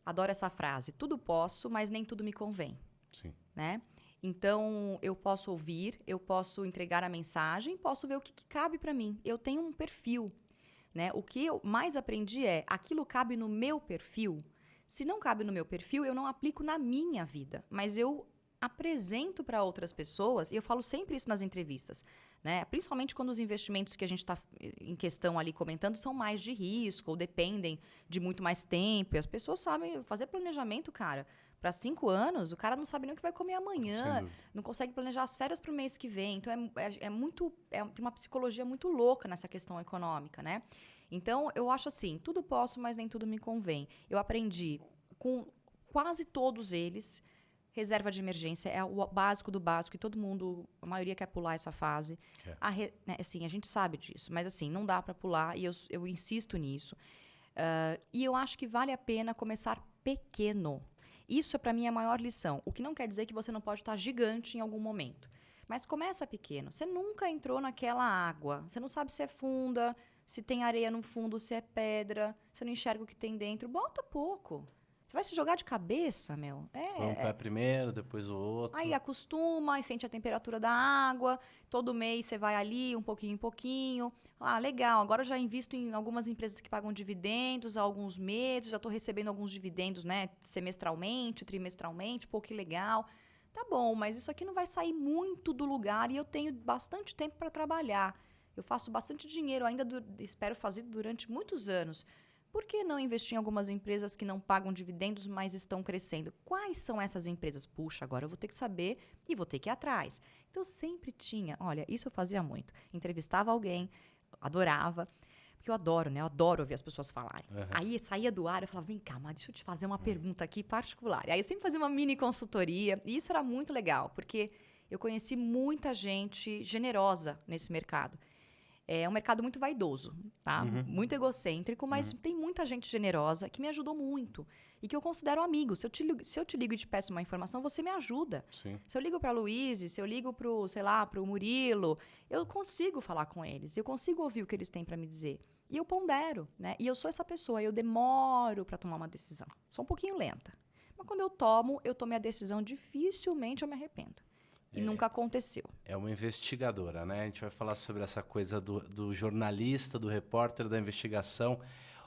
adoro essa frase, tudo posso, mas nem tudo me convém. Sim. Né? Então, eu posso ouvir, eu posso entregar a mensagem, posso ver o que cabe para mim. Eu tenho um perfil. Né? O que eu mais aprendi aquilo cabe no meu perfil. Se não cabe no meu perfil, eu não aplico na minha vida, mas eu apresento para outras pessoas, e eu falo sempre isso nas entrevistas, né? Principalmente quando os investimentos que a gente está em questão ali comentando são mais de risco ou dependem de muito mais tempo, e as pessoas sabem fazer planejamento, cara. Para 5 anos, o cara não sabe nem o que vai comer amanhã, não consegue planejar as férias para o mês que vem. Então, tem uma psicologia muito louca nessa questão econômica, né? Então, eu acho assim, tudo posso, mas nem tudo me convém. Eu aprendi com quase todos eles, Reserva de emergência é o básico do básico e todo mundo, a maioria quer pular essa fase. Né, assim, a gente sabe disso, mas assim, não dá para pular e eu insisto nisso. E eu acho que vale a pena começar pequeno. Isso é para mim a maior lição. O que não quer dizer que você não pode estar gigante em algum momento. Mas começa pequeno. Você nunca entrou naquela água. Você não sabe se é funda, se tem areia no fundo, se é pedra. Você não enxerga o que tem dentro. Bota pouco. Você vai se jogar de cabeça, meu. Põe um pé primeiro, depois o outro. Aí acostuma, e sente a temperatura da água. Todo mês você vai ali, um pouquinho em pouquinho. Ah, legal. Agora eu já invisto em algumas empresas que pagam dividendos há alguns meses. Já estou recebendo alguns dividendos, né? Semestralmente, trimestralmente. Pô, que legal. Tá bom, mas isso aqui não vai sair muito do lugar e eu tenho bastante tempo para trabalhar. Eu faço bastante dinheiro ainda, espero fazer durante muitos anos. Por que não investir em algumas empresas que não pagam dividendos, mas estão crescendo? Quais são essas empresas? Puxa, agora eu vou ter que saber e vou ter que ir atrás. Então, eu sempre tinha... Olha, isso eu fazia muito. Entrevistava alguém, adorava. Porque eu adoro, né? Eu adoro ouvir as pessoas falarem. Aí, saía do ar, eu falava, vem cá, mas deixa eu te fazer uma pergunta aqui particular. E aí, eu sempre fazia uma mini consultoria. E isso era muito legal, porque eu conheci muita gente generosa nesse mercado. É um mercado muito vaidoso, tá? Muito egocêntrico, mas tem muita gente generosa que me ajudou muito e que eu considero amigo. Se eu te ligo e te peço uma informação, você me ajuda. Sim. Se eu ligo para a Luíse, se eu ligo para o Murilo, eu consigo falar com eles, eu consigo ouvir o que eles têm para me dizer. E eu pondero, né? E eu sou essa pessoa, eu demoro para tomar uma decisão. Sou um pouquinho lenta. Mas quando eu tomei a decisão, dificilmente eu me arrependo. E nunca aconteceu. É uma investigadora, né? A gente vai falar sobre essa coisa do jornalista, do repórter, da investigação.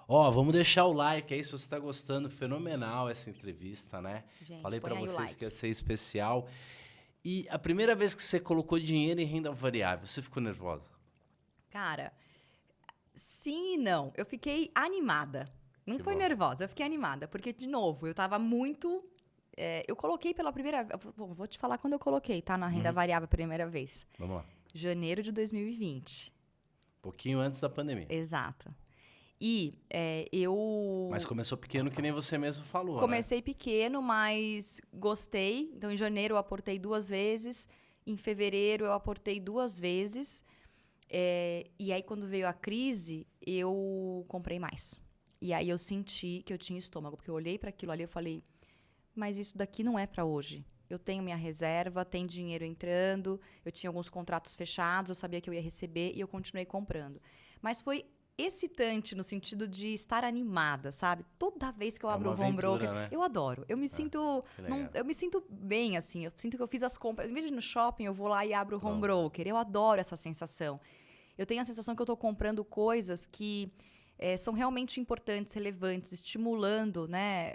Vamos deixar o like aí se você está gostando. Fenomenal essa entrevista, né? Gente, falei para vocês like. que ia ser especial. E a primeira vez que você colocou dinheiro em renda variável, você ficou nervosa? Cara, sim e não. Eu fiquei animada. Não foi nervosa, eu fiquei animada. Porque, de novo, eu estava muito... eu coloquei pela primeira vez... Vou te falar quando eu coloquei, tá? Na renda variável a primeira vez. Vamos lá. Janeiro de 2020. Pouquinho antes da pandemia. Exato. E eu... Mas começou pequeno, que nem você mesmo falou, Comecei pequeno, mas gostei. Então, em janeiro eu aportei 2 vezes. Em fevereiro eu aportei 2 vezes. E aí, quando veio a crise, eu comprei mais. E aí eu senti que eu tinha estômago. Porque eu olhei para aquilo ali e falei... Mas isso daqui não é para hoje. Eu tenho minha reserva, tem dinheiro entrando, eu tinha alguns contratos fechados, eu sabia que eu ia receber e eu continuei comprando. Mas foi excitante no sentido de estar animada, sabe? Toda vez que eu abro o home broker, né? Eu adoro. Eu me sinto eu me sinto bem assim, eu sinto que eu fiz as compras. Em vez de ir no shopping, eu vou lá e abro o home broker. Eu adoro essa sensação. Eu tenho a sensação que eu estou comprando coisas que são realmente importantes, relevantes, estimulando, né,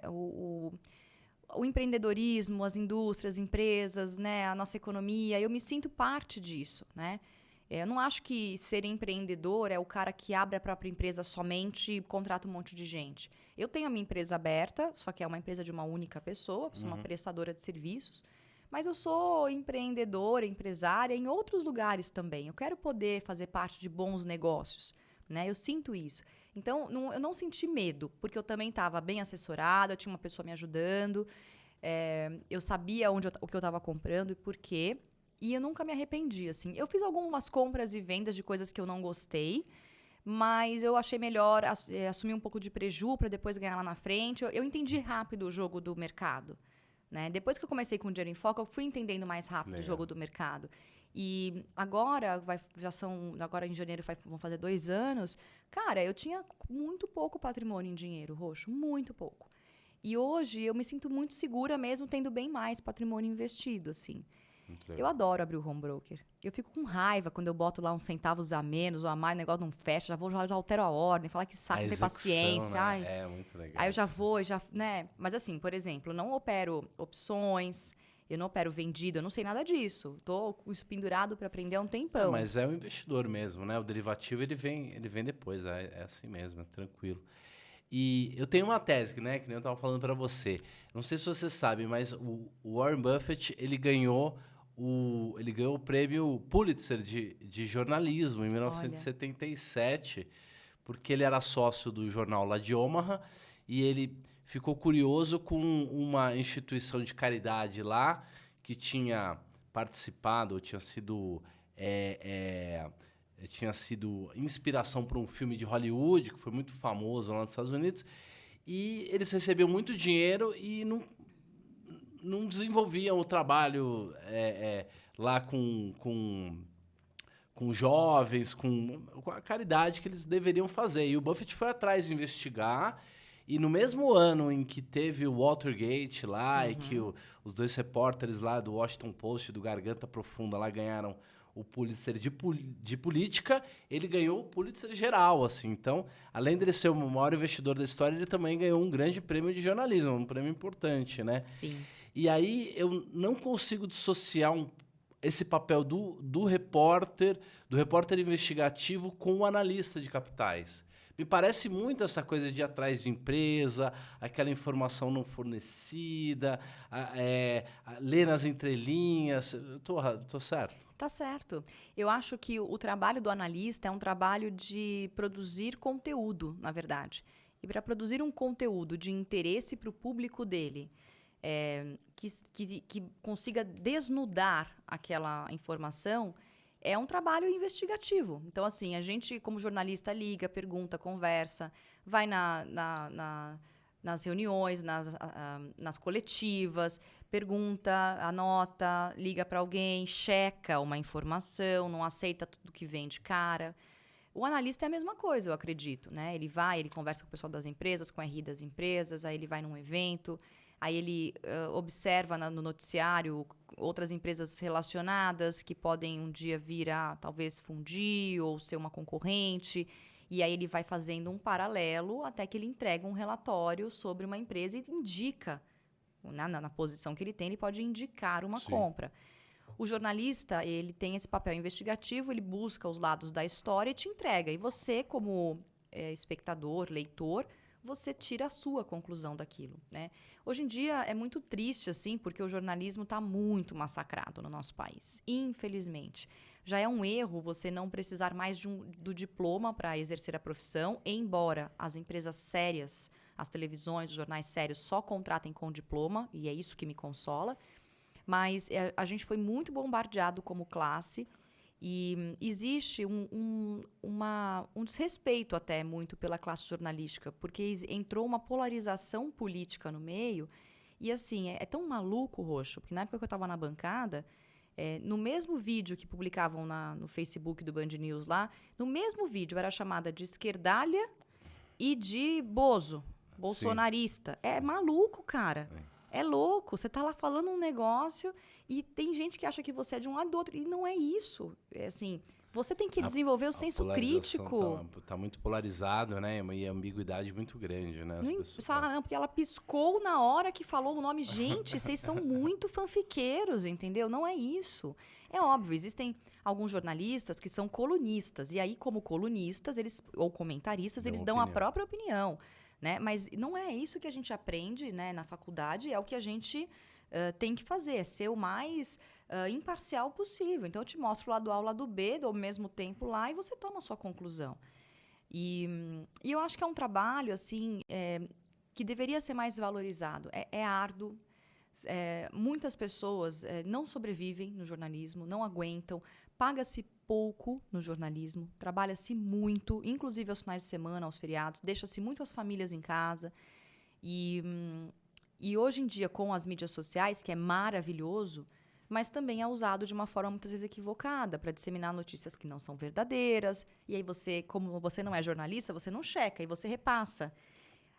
o empreendedorismo, as indústrias, as empresas, né, a nossa economia. Eu me sinto parte disso, né? Eu não acho que ser empreendedor é o cara que abre a própria empresa somente e contrata um monte de gente. Eu tenho a minha empresa aberta, só que é uma empresa de uma única pessoa, sou uma prestadora de serviços, mas eu sou empreendedora, empresária em outros lugares também. Eu quero poder fazer parte de bons negócios, né? Eu sinto isso. Então, eu não senti medo, porque eu também estava bem assessorada, eu tinha uma pessoa me ajudando, eu sabia o que eu estava comprando e por quê, e eu nunca me arrependi, assim. Eu fiz algumas compras e vendas de coisas que eu não gostei, mas eu achei melhor assumir um pouco de preju para depois ganhar lá na frente. Eu entendi rápido o jogo do mercado, né? Depois que eu comecei com o Dinheiro em Foco, eu fui entendendo mais rápido o jogo do mercado. E agora, agora em janeiro vão fazer 2 anos. Cara, eu tinha muito pouco patrimônio em dinheiro, Roxo, muito pouco. E hoje eu me sinto muito segura mesmo tendo bem mais patrimônio investido, assim. Eu adoro abrir o home broker. Eu fico com raiva quando eu boto lá uns centavos a menos ou a mais, o negócio não fecha, já altero a ordem, falar que saco, tem paciência. Né? Ai. É muito legal. Aí eu já vou, né? Mas assim, por exemplo, eu não opero opções, eu não opero vendido, eu não sei nada disso. Tô com isso pendurado para aprender há um tempão. Mas é o investidor mesmo, né? O derivativo, ele vem depois, é assim mesmo, é tranquilo. E eu tenho uma tese, né, que nem eu estava falando para você. Não sei se você sabe, mas o Warren Buffett, ele ganhou o prêmio Pulitzer de jornalismo em 1977, porque ele era sócio do jornal lá de Omaha e ele ficou curioso com uma instituição de caridade lá que tinha participado, tinha sido inspiração para um filme de Hollywood, que foi muito famoso lá nos Estados Unidos, e eles recebiam muito dinheiro e não desenvolviam o trabalho lá com jovens, com a caridade que eles deveriam fazer. E o Buffett foi atrás investigar, e no mesmo ano em que teve o Watergate lá, e que os dois repórteres lá do Washington Post, do Garganta Profunda, lá ganharam o Pulitzer de política, ele ganhou o Pulitzer geral, assim. Então, além de ele ser o maior investidor da história, ele também ganhou um grande prêmio de jornalismo, um prêmio importante, né? Sim. E aí eu não consigo dissociar esse papel do repórter investigativo com o analista de capitais. Me parece muito essa coisa de ir atrás de empresa, aquela informação não fornecida, ler nas entrelinhas. Tô certo? Tá certo. Eu acho que o trabalho do analista é um trabalho de produzir conteúdo, na verdade. E para produzir um conteúdo de interesse para o público dele, que consiga desnudar aquela informação, é um trabalho investigativo. Então, assim, a gente, como jornalista, liga, pergunta, conversa, vai nas reuniões, nas coletivas, pergunta, anota, liga para alguém, checa uma informação, não aceita tudo que vem de cara. O analista é a mesma coisa, eu acredito, né? Ele conversa com o pessoal das empresas, com o RI das empresas, aí ele vai num evento, aí ele observa no noticiário outras empresas relacionadas que podem um dia vir a talvez fundir ou ser uma concorrente. E aí ele vai fazendo um paralelo até que ele entrega um relatório sobre uma empresa e indica, na posição que ele tem, ele pode indicar uma compra. O jornalista, ele tem esse papel investigativo, ele busca os lados da história e te entrega. E você, como espectador, leitor, você tira a sua conclusão daquilo, né? Hoje em dia é muito triste, assim, porque o jornalismo está muito massacrado no nosso país, infelizmente. Já é um erro você não precisar mais do diploma para exercer a profissão, embora as empresas sérias, as televisões, os jornais sérios só contratem com diploma, e é isso que me consola. Mas a gente foi muito bombardeado como classe e existe um desrespeito até muito pela classe jornalística, porque entrou uma polarização política no meio. E assim, é tão maluco, Roxo, porque na época que eu estava na bancada, no mesmo vídeo que publicavam no Facebook do Band News lá, no mesmo vídeo era chamada de esquerdalha e de bozo, bolsonarista. Sim. É maluco, cara. É louco. Você tá lá falando um negócio e tem gente que acha que você é de um lado do outro. E não é isso. É assim, você tem que desenvolver o senso crítico. Tá muito polarizado, né? E a ambiguidade muito grande, né? Não, porque ela piscou na hora que falou o nome. Gente, vocês são muito fanfiqueiros, entendeu? Não é isso. É óbvio, existem alguns jornalistas que são colunistas. E aí, como colunistas, ou comentaristas, eles dão a própria opinião. Né? Mas não é isso que a gente aprende, né, na faculdade, é o que a gente tem que fazer, é ser o mais imparcial possível. Então, eu te mostro o lado A, o lado B, ao mesmo tempo lá, e você toma a sua conclusão. E eu acho que é um trabalho assim, que deveria ser mais valorizado. É árduo. Muitas pessoas não sobrevivem no jornalismo, não aguentam, paga-se pouco no jornalismo, trabalha-se muito, inclusive aos finais de semana, aos feriados, deixa-se muito as famílias em casa. E hoje em dia, com as mídias sociais, que é maravilhoso, mas também é usado de uma forma muitas vezes equivocada para disseminar notícias que não são verdadeiras. E aí você, como você não é jornalista, você não checa e você repassa.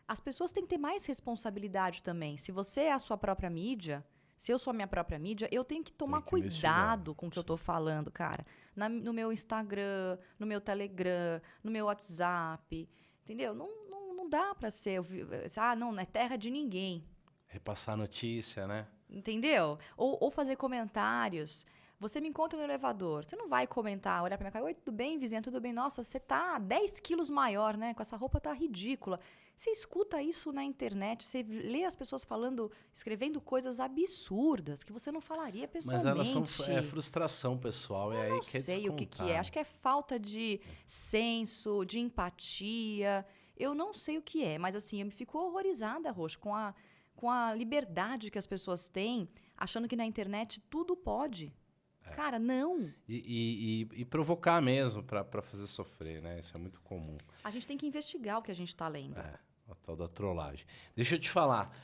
As pessoas têm que ter mais responsabilidade também. Se você é a sua própria mídia, se eu sou a minha própria mídia, eu tenho que tomar cuidado com o que eu estou falando, cara. No meu Instagram, no meu Telegram, no meu WhatsApp, entendeu? Não dá para ser... não é terra de ninguém. Repassar notícia, né? Entendeu? Ou fazer comentários. Você me encontra no elevador, você não vai comentar, olhar pra minha cara, oi, tudo bem, vizinha, tudo bem? Nossa, você tá 10 quilos maior, né? Com essa roupa tá ridícula. Você escuta isso na internet, você lê as pessoas escrevendo coisas absurdas que você não falaria pessoalmente. Mas elas são frustração pessoal. Eu não sei o que é. Acho que é falta de senso, de empatia. Eu não sei o que é, mas assim, eu me fico horrorizada, Roxo, com a liberdade que as pessoas têm, achando que na internet tudo pode. Cara, não. E provocar mesmo para fazer sofrer, né? Isso é muito comum. A gente tem que investigar o que a gente está lendo. A tal da trollagem. Deixa eu te falar.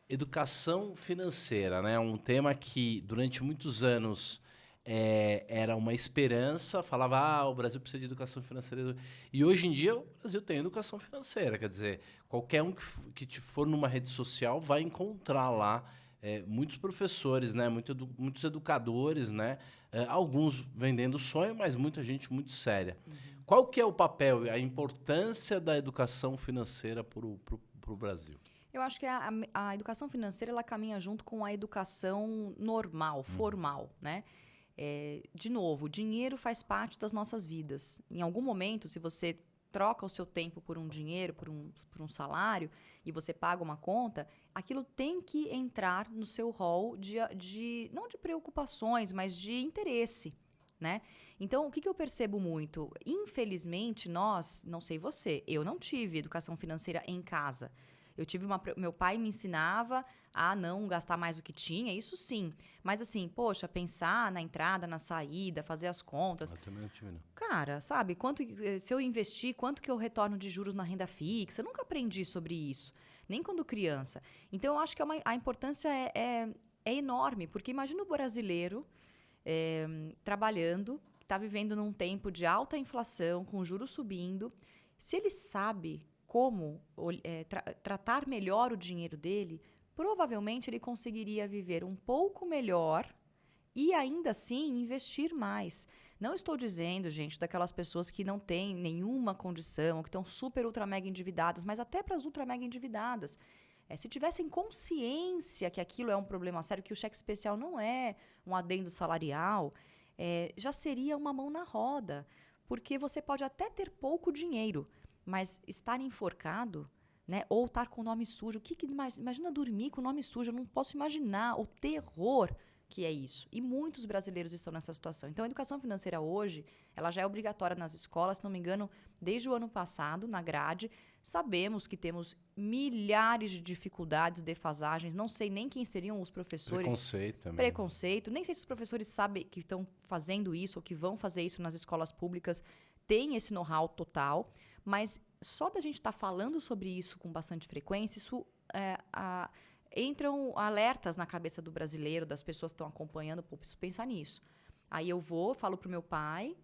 Educação financeira, né? Um tema que durante muitos anos era uma esperança. Falava, o Brasil precisa de educação financeira. E hoje em dia o Brasil tem educação financeira. Quer dizer, qualquer um que te for numa rede social vai encontrar lá muitos professores, né? Muitos educadores, né? Alguns vendendo sonho, mas muita gente muito séria. Qual que é o papel e a importância da educação financeira para o Brasil? Eu acho que a educação financeira ela caminha junto com a educação normal, formal, né? De novo, o dinheiro faz parte das nossas vidas. Em algum momento, se você troca o seu tempo por um dinheiro, por um salário, e você paga uma conta, aquilo tem que entrar no seu rol não de preocupações, mas de interesse, né? Então, o que eu percebo muito? Infelizmente, não sei você, eu não tive educação financeira em casa. Meu pai me ensinava a não gastar mais do que tinha, isso sim. Mas assim, poxa, pensar na entrada, na saída, fazer as contas. Eu também não tive, não. Cara, sabe, se eu investir, quanto que eu retorno de juros na renda fixa? Eu nunca aprendi sobre isso, nem quando criança. Então, eu acho que a importância é enorme, porque imagina o brasileiro trabalhando, está vivendo num tempo de alta inflação, com juros subindo. Se ele sabe como tratar melhor o dinheiro dele, provavelmente ele conseguiria viver um pouco melhor e ainda assim investir mais. Não estou dizendo, gente, daquelas pessoas que não têm nenhuma condição, que estão super, ultra, mega endividadas, mas até para as ultra, mega endividadas. Se tivessem consciência que aquilo é um problema sério, que o cheque especial não é um adendo salarial, já seria uma mão na roda. Porque você pode até ter pouco dinheiro, mas estar enforcado, né, ou estar com o nome sujo, imagina dormir com o nome sujo, eu não posso imaginar o terror que é isso. E muitos brasileiros estão nessa situação. Então, a educação financeira hoje, ela já é obrigatória nas escolas, se não me engano, desde o ano passado, na grade. Sabemos que temos milhares de dificuldades, defasagens, não sei nem quem seriam os professores. Preconceito também. Preconceito. Nem sei se os professores sabem que estão fazendo isso ou que vão fazer isso nas escolas públicas, têm esse know-how total. Mas só da gente estar falando sobre isso com bastante frequência, isso entram alertas na cabeça do brasileiro, das pessoas que estão acompanhando, preciso pensar nisso. Aí eu falo para o meu pai,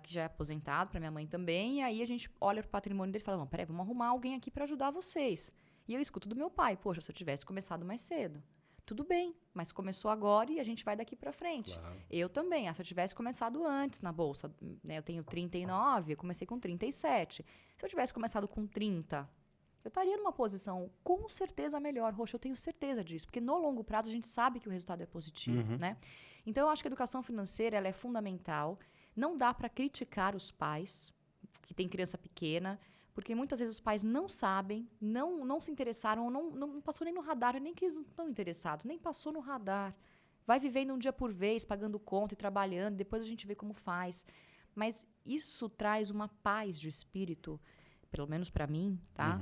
que já é aposentado, para minha mãe também, e aí a gente olha para o patrimônio dele e fala, peraí, vamos arrumar alguém aqui para ajudar vocês. E eu escuto do meu pai, poxa, se eu tivesse começado mais cedo. Tudo bem, mas começou agora e a gente vai daqui para frente. Claro. Eu também, se eu tivesse começado antes na bolsa, né, eu tenho 39, eu comecei com 37. Se eu tivesse começado com 30, eu estaria numa posição com certeza melhor. Roxo, eu tenho certeza disso, porque no longo prazo a gente sabe que o resultado é positivo, né? Então, eu acho que a educação financeira ela é fundamental. Não dá para criticar os pais que têm criança pequena, porque muitas vezes os pais não sabem, não se interessaram, não passou nem no radar, nem que eles não estão interessados, nem passou no radar. Vai vivendo um dia por vez, pagando conta e trabalhando, depois a gente vê como faz. Mas isso traz uma paz de espírito, pelo menos para mim, tá?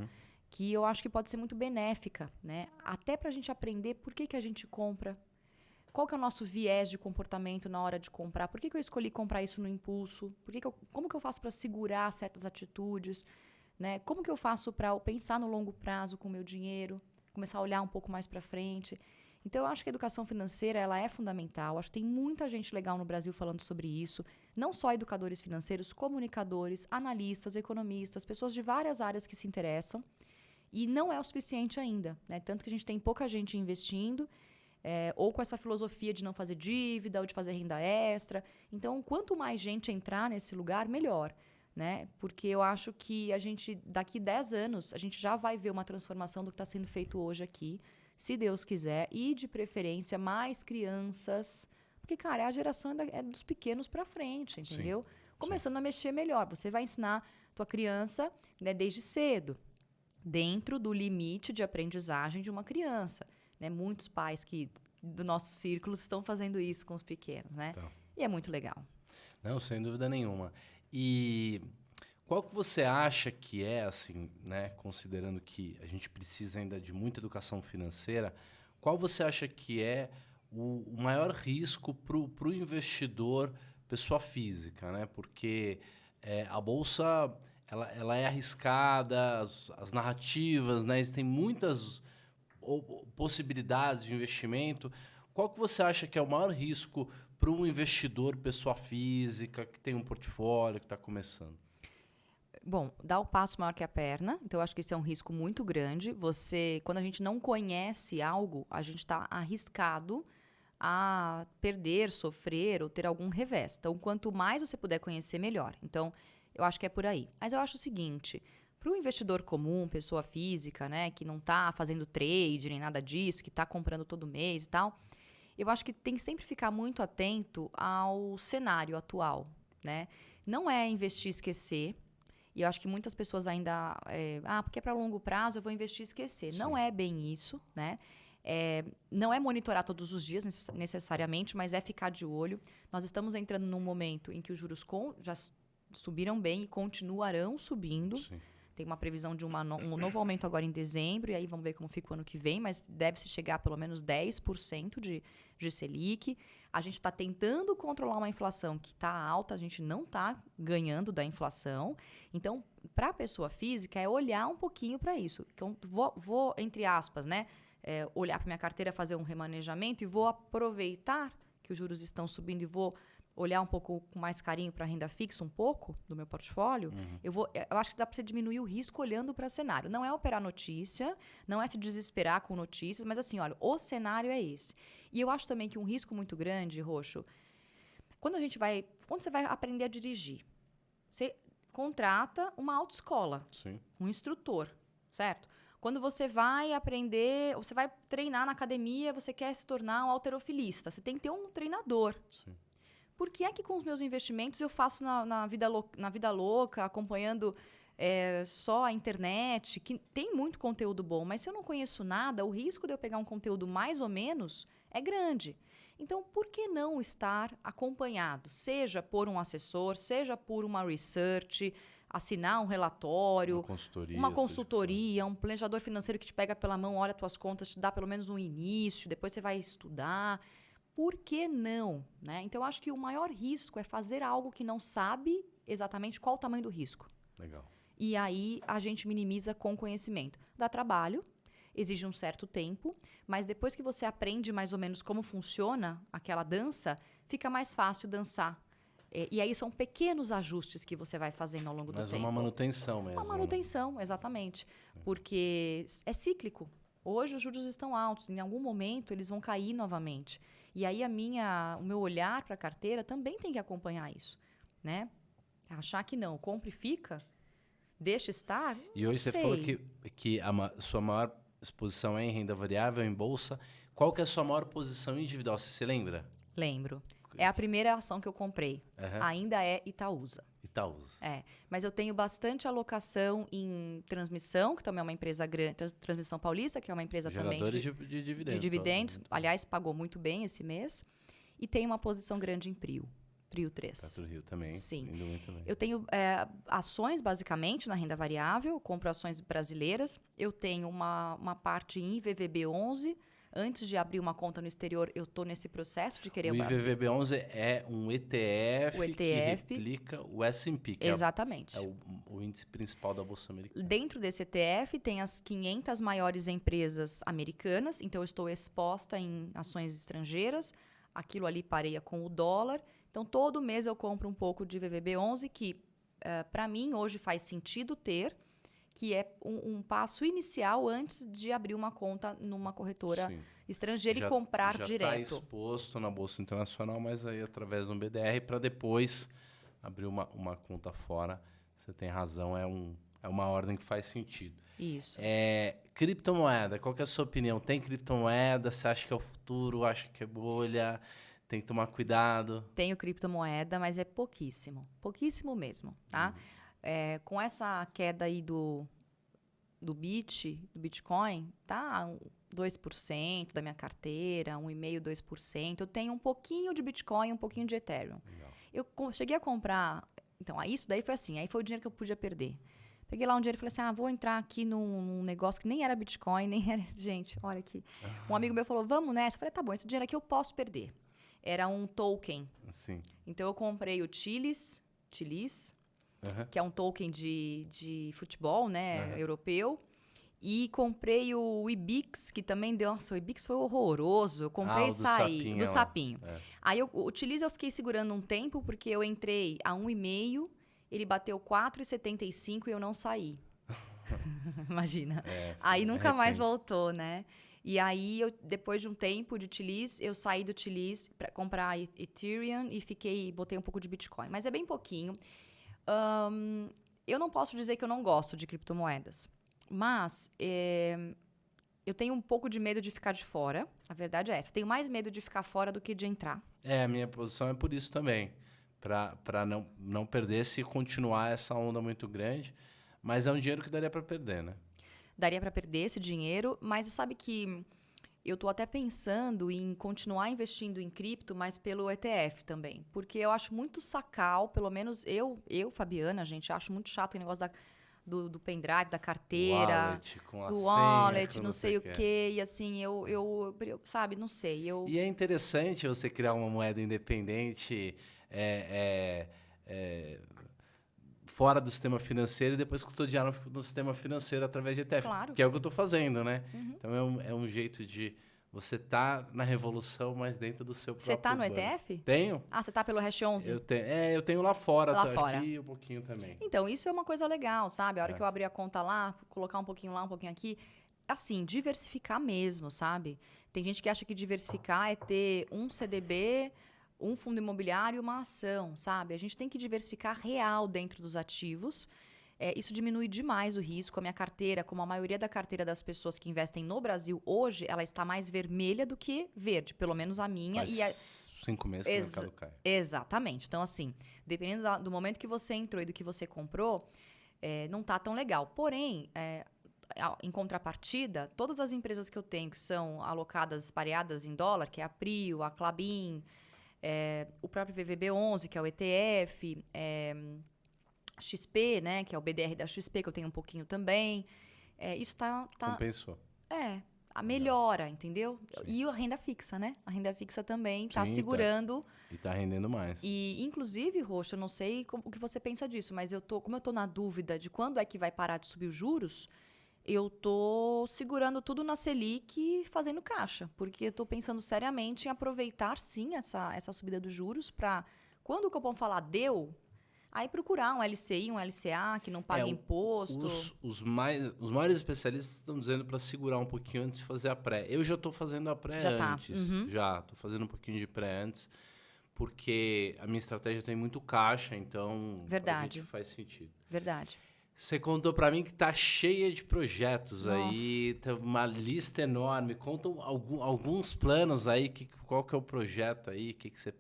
Que eu acho que pode ser muito benéfica, né? Até para a gente aprender por que a gente compra, qual que é o nosso viés de comportamento na hora de comprar, por que eu escolhi comprar isso no impulso, como que eu faço para segurar certas atitudes, né? Como que eu faço para pensar no longo prazo com o meu dinheiro, começar a olhar um pouco mais para frente. Então, eu acho que a educação financeira ela é fundamental. Acho que tem muita gente legal no Brasil falando sobre isso. Não só educadores financeiros, comunicadores, analistas, economistas, pessoas de várias áreas que se interessam. E não é o suficiente ainda, né? Tanto que a gente tem pouca gente investindo, ou com essa filosofia de não fazer dívida, ou de fazer renda extra. Então, quanto mais gente entrar nesse lugar, melhor. Né? Porque eu acho que daqui 10 anos, a gente já vai ver uma transformação do que está sendo feito hoje aqui, se Deus quiser, e de preferência mais crianças, porque, cara, a geração é dos pequenos para frente, entendeu? Sim. Começando a mexer melhor. Você vai ensinar tua criança, né, desde cedo, dentro do limite de aprendizagem de uma criança. Né? Muitos pais do nosso círculo estão fazendo isso com os pequenos, né? Então. E é muito legal. Não, sem dúvida nenhuma. E Qual que você acha que é, assim, né, considerando que a gente precisa ainda de muita educação financeira, qual você acha que é o maior risco para o investidor pessoa física, né? Porque a bolsa ela é arriscada, as narrativas, né? Existem muitas possibilidades de investimento. Qual que você acha que é o maior risco para um investidor pessoa física que tem um portfólio, que está começando? Bom, dá o passo maior que a perna, então eu acho que isso é um risco muito grande. Quando a gente não conhece algo, a gente está arriscado a perder, sofrer ou ter algum revés. Então, quanto mais você puder conhecer, melhor. Então, eu acho que é por aí. Mas eu acho o seguinte, para o investidor comum, pessoa física, né, que não está fazendo trade nem nada disso, que está comprando todo mês e tal, eu acho que tem que sempre ficar muito atento ao cenário atual, né? Não é investir e esquecer. E eu acho que muitas pessoas ainda... porque é para longo prazo, eu vou investir e esquecer. Sim. Não é bem isso, né? Não é monitorar todos os dias necessariamente, mas é ficar de olho. Nós estamos entrando num momento em que os juros já subiram bem e continuarão subindo. Sim. Tem uma previsão de um novo aumento agora em dezembro, e aí vamos ver como fica o ano que vem, mas deve-se chegar a pelo menos 10% de Selic. A gente está tentando controlar uma inflação que está alta, a gente não está ganhando da inflação. Então, para a pessoa física, é olhar um pouquinho para isso. Então, vou, entre aspas, né, olhar para minha carteira, fazer um remanejamento e vou aproveitar que os juros estão subindo e vou olhar um pouco com mais carinho para a renda fixa, um pouco do meu portfólio. Uhum. Eu acho que dá para você diminuir o risco olhando para o cenário. Não é operar notícia, não é se desesperar com notícias, mas assim, olha, o cenário é esse. E eu acho também que um risco muito grande, Roxo, quando você vai aprender a dirigir, você contrata uma autoescola, sim, um instrutor, certo? Quando você vai aprender, você vai treinar na academia, você quer se tornar um halterofilista, você tem que ter um treinador. Sim. Por que é que com os meus investimentos eu faço na vida louca, acompanhando só a internet, que tem muito conteúdo bom, mas se eu não conheço nada, o risco de eu pegar um conteúdo mais ou menos é grande. Então, por que não estar acompanhado? Seja por um assessor, seja por uma research, assinar um relatório, uma consultoria, um planejador financeiro que te pega pela mão, olha as tuas contas, te dá pelo menos um início, depois você vai estudar. Por que não? Né? Então, eu acho que o maior risco é fazer algo que não sabe exatamente qual o tamanho do risco. Legal. E aí, a gente minimiza com conhecimento. Dá trabalho, exige um certo tempo, mas depois que você aprende mais ou menos como funciona aquela dança, fica mais fácil dançar. E aí, são pequenos ajustes que você vai fazendo ao longo do tempo. Mas uma manutenção mesmo. Uma manutenção, exatamente. Porque é cíclico. Hoje, os juros estão altos. Em algum momento, eles vão cair novamente. E aí o meu olhar para a carteira também tem que acompanhar isso, né? Achar que não, compra e fica, deixa estar. E hoje você falou que a sua maior exposição é em renda variável, em bolsa. Qual que é a sua maior posição individual? Você se lembra? Lembro. É a primeira ação que eu comprei. Uhum. Ainda é Itaúsa. Itaúsa. Mas eu tenho bastante alocação em Transmissão, que também é uma empresa grande, Transmissão Paulista, que é uma empresa Geradores também de dividendos. De dividendos. Aliás, pagou muito bem esse mês. E tem uma posição grande em Prio 3. Petro Rio também. Sim. Também. Eu tenho ações, basicamente, na renda variável, compro ações brasileiras. Eu tenho uma parte em IVVB11. Antes de abrir uma conta no exterior, eu estou nesse processo de querer... O IVVB11 é um ETF, que replica o S&P, que exatamente. é o índice principal da Bolsa Americana. Dentro desse ETF tem as 500 maiores empresas americanas, então eu estou exposta em ações estrangeiras, aquilo ali pareia com o dólar. Então, todo mês eu compro um pouco de IVVB11, que para mim hoje faz sentido ter, que é um passo inicial antes de abrir uma conta numa corretora estrangeira e comprar direto. Já está exposto na Bolsa Internacional, mas aí através de um BDR para depois abrir uma conta fora. Você tem razão, é uma ordem que faz sentido. Isso. Criptomoeda, qual que é a sua opinião? Tem criptomoeda? Você acha que é o futuro? Acha que é bolha? Tem que tomar cuidado? Tenho criptomoeda, mas é pouquíssimo. Pouquíssimo mesmo, tá? Com essa queda aí do Bitcoin, tá 2% da minha carteira, 1,5%, 2%. Eu tenho um pouquinho de Bitcoin e um pouquinho de Ethereum. Legal. Eu cheguei a comprar Então, aí isso daí foi assim. Aí foi o dinheiro que eu podia perder. Peguei lá um dinheiro e falei assim, vou entrar aqui num negócio que nem era Bitcoin, nem era... Gente, olha aqui. Um amigo meu falou, vamos nessa. Eu falei, tá bom, esse dinheiro aqui eu posso perder. Era um token. Sim. Então, eu comprei o Chilis, que é um token de futebol, né, europeu. E comprei o Ibix, que também deu... Nossa, o Ibix foi horroroso. Eu comprei e saí. Do sapinho. Aí, o Chilis eu fiquei segurando um tempo, porque eu entrei a 1,5, ele bateu 4,75 e eu não saí. Imagina. Aí nunca mais voltou, né? E aí, depois de um tempo de Chilis, eu saí do Chilis para comprar Ethereum e botei um pouco de Bitcoin. Mas é bem pouquinho. Eu não posso dizer que eu não gosto de criptomoedas. Mas eu tenho um pouco de medo de ficar de fora. A verdade é essa. Eu tenho mais medo de ficar fora do que de entrar. A minha posição é por isso também. Para não perder se continuar essa onda muito grande. Mas é um dinheiro que daria para perder, né? Daria para perder esse dinheiro, mas sabe que eu estou até pensando em continuar investindo em cripto, mas pelo ETF também. Porque eu acho muito sacal, pelo menos eu Fabiana, gente, acho muito chato o negócio do pendrive, da carteira, do wallet, não sei o quê. E assim, eu sabe, não sei. E é interessante você criar uma moeda independente fora do sistema financeiro e depois custodiar no sistema financeiro através de ETF. Claro. Que é o que eu estou fazendo, né? Então é um jeito de você tá na revolução, mas dentro do seu próprio Você tá no banco. ETF? Tenho. Você tá pelo Hash 11? Eu tenho lá fora. Lá fora. Aqui um pouquinho também. Então, isso é uma coisa legal, sabe? A hora que eu abrir a conta lá, colocar um pouquinho lá, um pouquinho aqui. Assim, diversificar mesmo, sabe? Tem gente que acha que diversificar é ter um CDB, um fundo imobiliário e uma ação, sabe? A gente tem que diversificar real dentro dos ativos. Isso diminui demais o risco. A minha carteira, como a maioria da carteira das pessoas que investem no Brasil hoje, ela está mais vermelha do que verde. Pelo menos a minha. Faz 5 meses que o mercado cai. Exatamente. Então, assim, dependendo do momento que você entrou e do que você comprou, não tá tão legal. Porém, em contrapartida, todas as empresas que eu tenho que são alocadas, pareadas em dólar, que é a Prio, a Klabin, o próprio VVB11, que é o ETF... XP, né, que é o BDR da XP, que eu tenho um pouquinho também. Isso tá... Compensou. A melhora, entendeu? Sim. E a renda fixa, né? A renda fixa também está segurando. E está rendendo mais. E, inclusive, Roxo, eu não sei o que você pensa disso, mas como eu tô na dúvida de quando é que vai parar de subir os juros, eu tô segurando tudo na Selic e fazendo caixa. Porque eu tô pensando seriamente em aproveitar, sim, essa subida dos juros para, quando o Copom falar deu... Aí procurar um LCI, um LCA que não paga imposto. Os maiores especialistas estão dizendo para segurar um pouquinho antes de fazer a pré. Eu já estou fazendo a pré antes. Já estou fazendo um pouquinho de pré antes, porque a minha estratégia tem muito caixa, então Verdade. Faz sentido. Verdade. Você contou para mim que tá cheia de projetos aí, tem uma lista enorme. Conta alguns planos aí, qual que é o projeto aí, o que você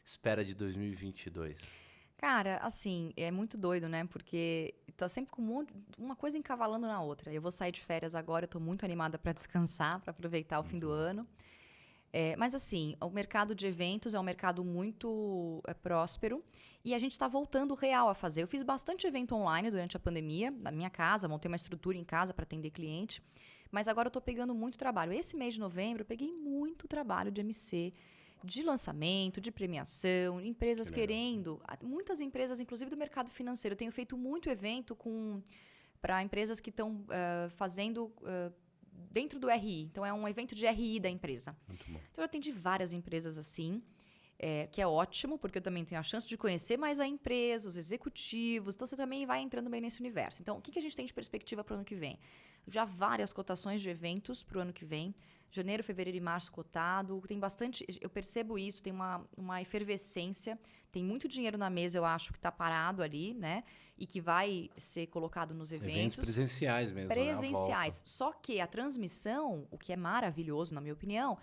espera de 2022? Cara, assim, é muito doido, né? Porque tá sempre com uma coisa encavalando na outra. Eu vou sair de férias agora, eu tô muito animada para descansar, para aproveitar o fim do ano. Mas, assim, o mercado de eventos é um mercado muito próspero e a gente está voltando real a fazer. Eu fiz bastante evento online durante a pandemia, na minha casa, montei uma estrutura em casa para atender cliente, mas agora eu tô pegando muito trabalho. Esse mês de novembro eu peguei muito trabalho de MC, de lançamento, de premiação, empresas querendo... Muitas empresas, inclusive do mercado financeiro. Eu tenho feito muito evento para empresas que estão fazendo dentro do RI. Então, é um evento de RI da empresa. Muito bom. Então, eu atendi várias empresas assim, que é ótimo, porque eu também tenho a chance de conhecer mais a empresa, os executivos. Então, você também vai entrando bem nesse universo. Então, o que a gente tem de perspectiva para o ano que vem? Já várias cotações de eventos para o ano que vem. Janeiro, fevereiro e março cotado. Tem bastante... Eu percebo isso, tem uma efervescência. Tem muito dinheiro na mesa, eu acho, que está parado ali, né? E que vai ser colocado nos eventos. Eventos presenciais mesmo, Presenciais. Né? Só que a transmissão, o que é maravilhoso, na minha opinião,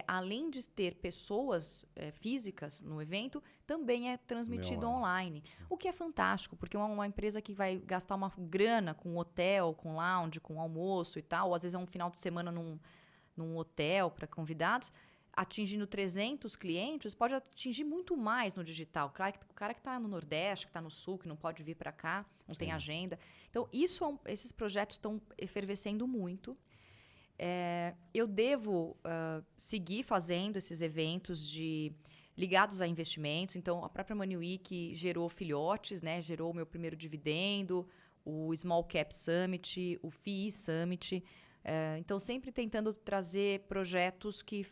além de ter pessoas físicas no evento, também é transmitido online. O que é fantástico, porque uma empresa que vai gastar uma grana com hotel, com lounge, com almoço e tal, ou às vezes é um final de semana num hotel para convidados, atingindo 300 clientes, pode atingir muito mais no digital. O cara que está no Nordeste, que está no Sul, que não pode vir para cá, não tem agenda. Então, esses projetos estão efervescendo muito. Eu devo seguir fazendo esses eventos ligados a investimentos. Então, a própria Money Week gerou filhotes, né? Gerou o meu primeiro dividendo, o Small Cap Summit, o FII Summit. Então, sempre tentando trazer projetos que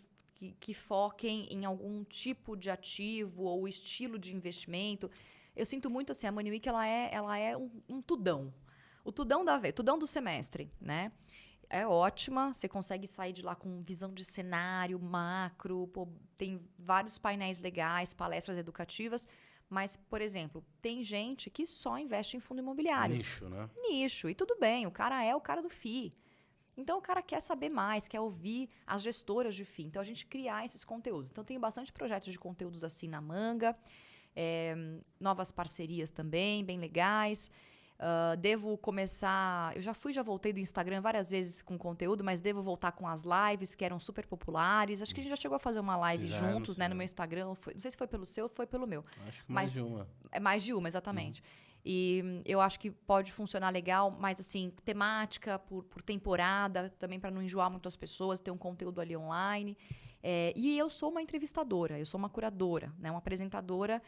foquem em algum tipo de ativo ou estilo de investimento. Eu sinto muito assim, a Money Week ela é um tudão. O tudão tudão do semestre, né? É ótima, você consegue sair de lá com visão de cenário, macro, tem vários painéis legais, palestras educativas, mas, por exemplo, tem gente que só investe em fundo imobiliário. Nicho, né? Nicho, e tudo bem, o cara é o cara do FII. Então, o cara quer saber mais, quer ouvir as gestoras de FII. Então, a gente criar esses conteúdos. Então, tenho bastante projetos de conteúdos assim na manga, novas parcerias também, bem legais. Devo começar... Eu já voltei do Instagram várias vezes com conteúdo, mas devo voltar com as lives, que eram super populares. Acho que a gente já chegou a fazer uma live juntos, né, no meu Instagram. Não sei se foi pelo seu ou foi pelo meu. Acho que mais de uma. É mais de uma, exatamente. E eu acho que pode funcionar legal, mas assim, temática, por temporada, também para não enjoar muito as pessoas, ter um conteúdo ali online. E eu sou uma entrevistadora, eu sou uma curadora, né, uma apresentadora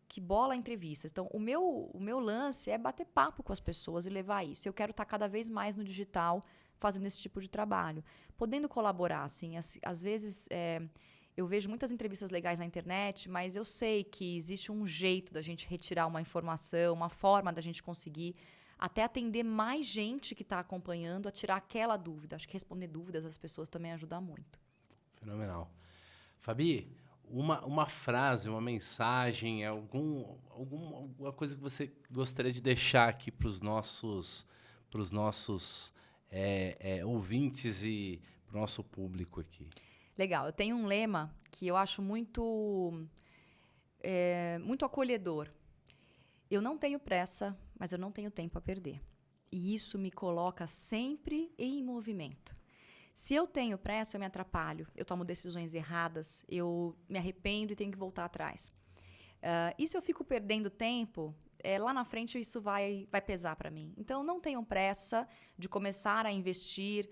que bola entrevistas. Então, o meu lance é bater papo com as pessoas e levar isso. Eu quero estar cada vez mais no digital fazendo esse tipo de trabalho. Podendo colaborar, assim, às vezes... Eu vejo muitas entrevistas legais na internet, mas eu sei que existe um jeito da gente retirar uma informação, uma forma da gente conseguir até atender mais gente que está acompanhando a tirar aquela dúvida. Acho que responder dúvidas das pessoas também ajuda muito. Fenomenal. Fabi, uma frase, uma mensagem, alguma coisa que você gostaria de deixar aqui para os nossos ouvintes e para o nosso público aqui? Legal. Eu tenho um lema que eu acho muito acolhedor. Eu não tenho pressa, mas eu não tenho tempo a perder. E isso me coloca sempre em movimento. Se eu tenho pressa, eu me atrapalho. Eu tomo decisões erradas, eu me arrependo e tenho que voltar atrás. E se eu fico perdendo tempo, lá na frente isso vai pesar para mim. Então, não tenham pressa de começar a investir,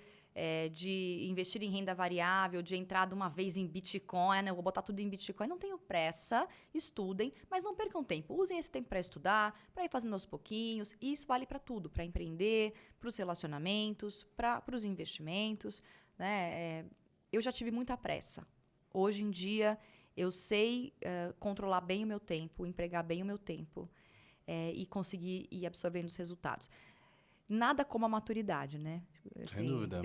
de investir em renda variável, de entrar de uma vez em Bitcoin, eu vou botar tudo em Bitcoin. Não tenham pressa, estudem, mas não percam tempo. Usem esse tempo para estudar, para ir fazendo aos pouquinhos. E isso vale para tudo, para empreender, para os relacionamentos, para os investimentos. Né? Eu já tive muita pressa. Hoje em dia, eu sei controlar bem o meu tempo, empregar bem o meu tempo e conseguir ir absorvendo os resultados. Nada como a maturidade, né? Assim, sem dúvida.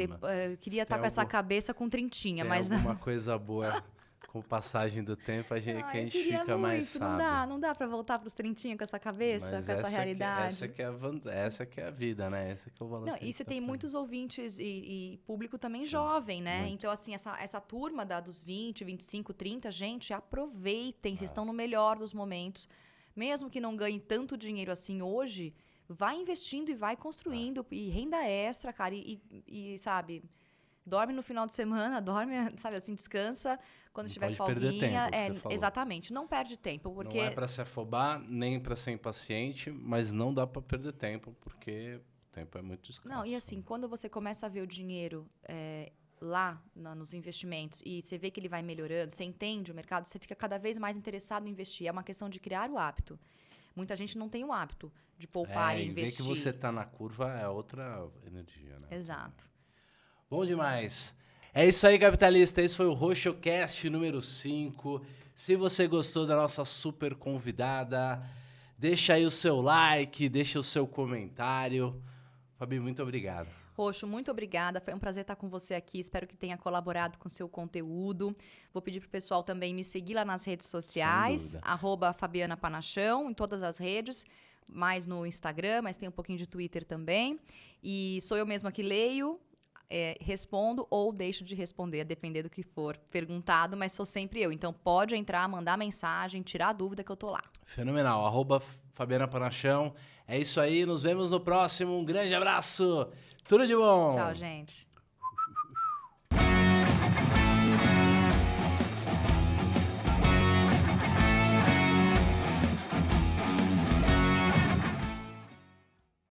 Eu queria estar com essa cabeça com trintinha, mas... Tem alguma coisa boa com a passagem do tempo, a gente fica muito, mais sábio. Não dá para voltar para os trintinhos com essa cabeça, mas com essa realidade. Essa que é a vida, né? Essa que é o valor. Não, e você tem muitos ouvintes e público também jovem, né? Muito. Então, assim, essa turma dos 20, 25, 30, gente, aproveitem, vocês estão no melhor dos momentos. Mesmo que não ganhem tanto dinheiro assim hoje... Vai investindo e vai construindo. E renda extra, cara. E sabe, dorme no final de semana, sabe assim, descansa quando estiver folguinha. Exatamente, não perde tempo. Porque... Não é para se afobar, nem para ser impaciente, mas não dá para perder tempo, porque o tempo é muito escasso. Não, e assim, quando você começa a ver o dinheiro lá nos investimentos e você vê que ele vai melhorando, você entende o mercado, você fica cada vez mais interessado em investir. É uma questão de criar o hábito. Muita gente não tem o hábito de poupar e investir. Ver que você está na curva é outra energia, né? Exato. Bom demais. É isso aí, capitalista. Esse foi o RoxoCast número 5. Se você gostou da nossa super convidada, deixa aí o seu like, deixa o seu comentário. Fabi, muito obrigado. Roxo, muito obrigada. Foi um prazer estar com você aqui. Espero que tenha colaborado com o seu conteúdo. Vou pedir para o pessoal também me seguir lá nas redes sociais, @FabianaPanachão, em todas as redes, mais no Instagram, mas tem um pouquinho de Twitter também. E sou eu mesma que leio, respondo ou deixo de responder, a depender do que for perguntado, mas sou sempre eu. Então pode entrar, mandar mensagem, tirar a dúvida que eu tô lá. Fenomenal. @FabianaPanachão. É isso aí, nos vemos no próximo. Um grande abraço. Tudo de bom. Tchau, gente.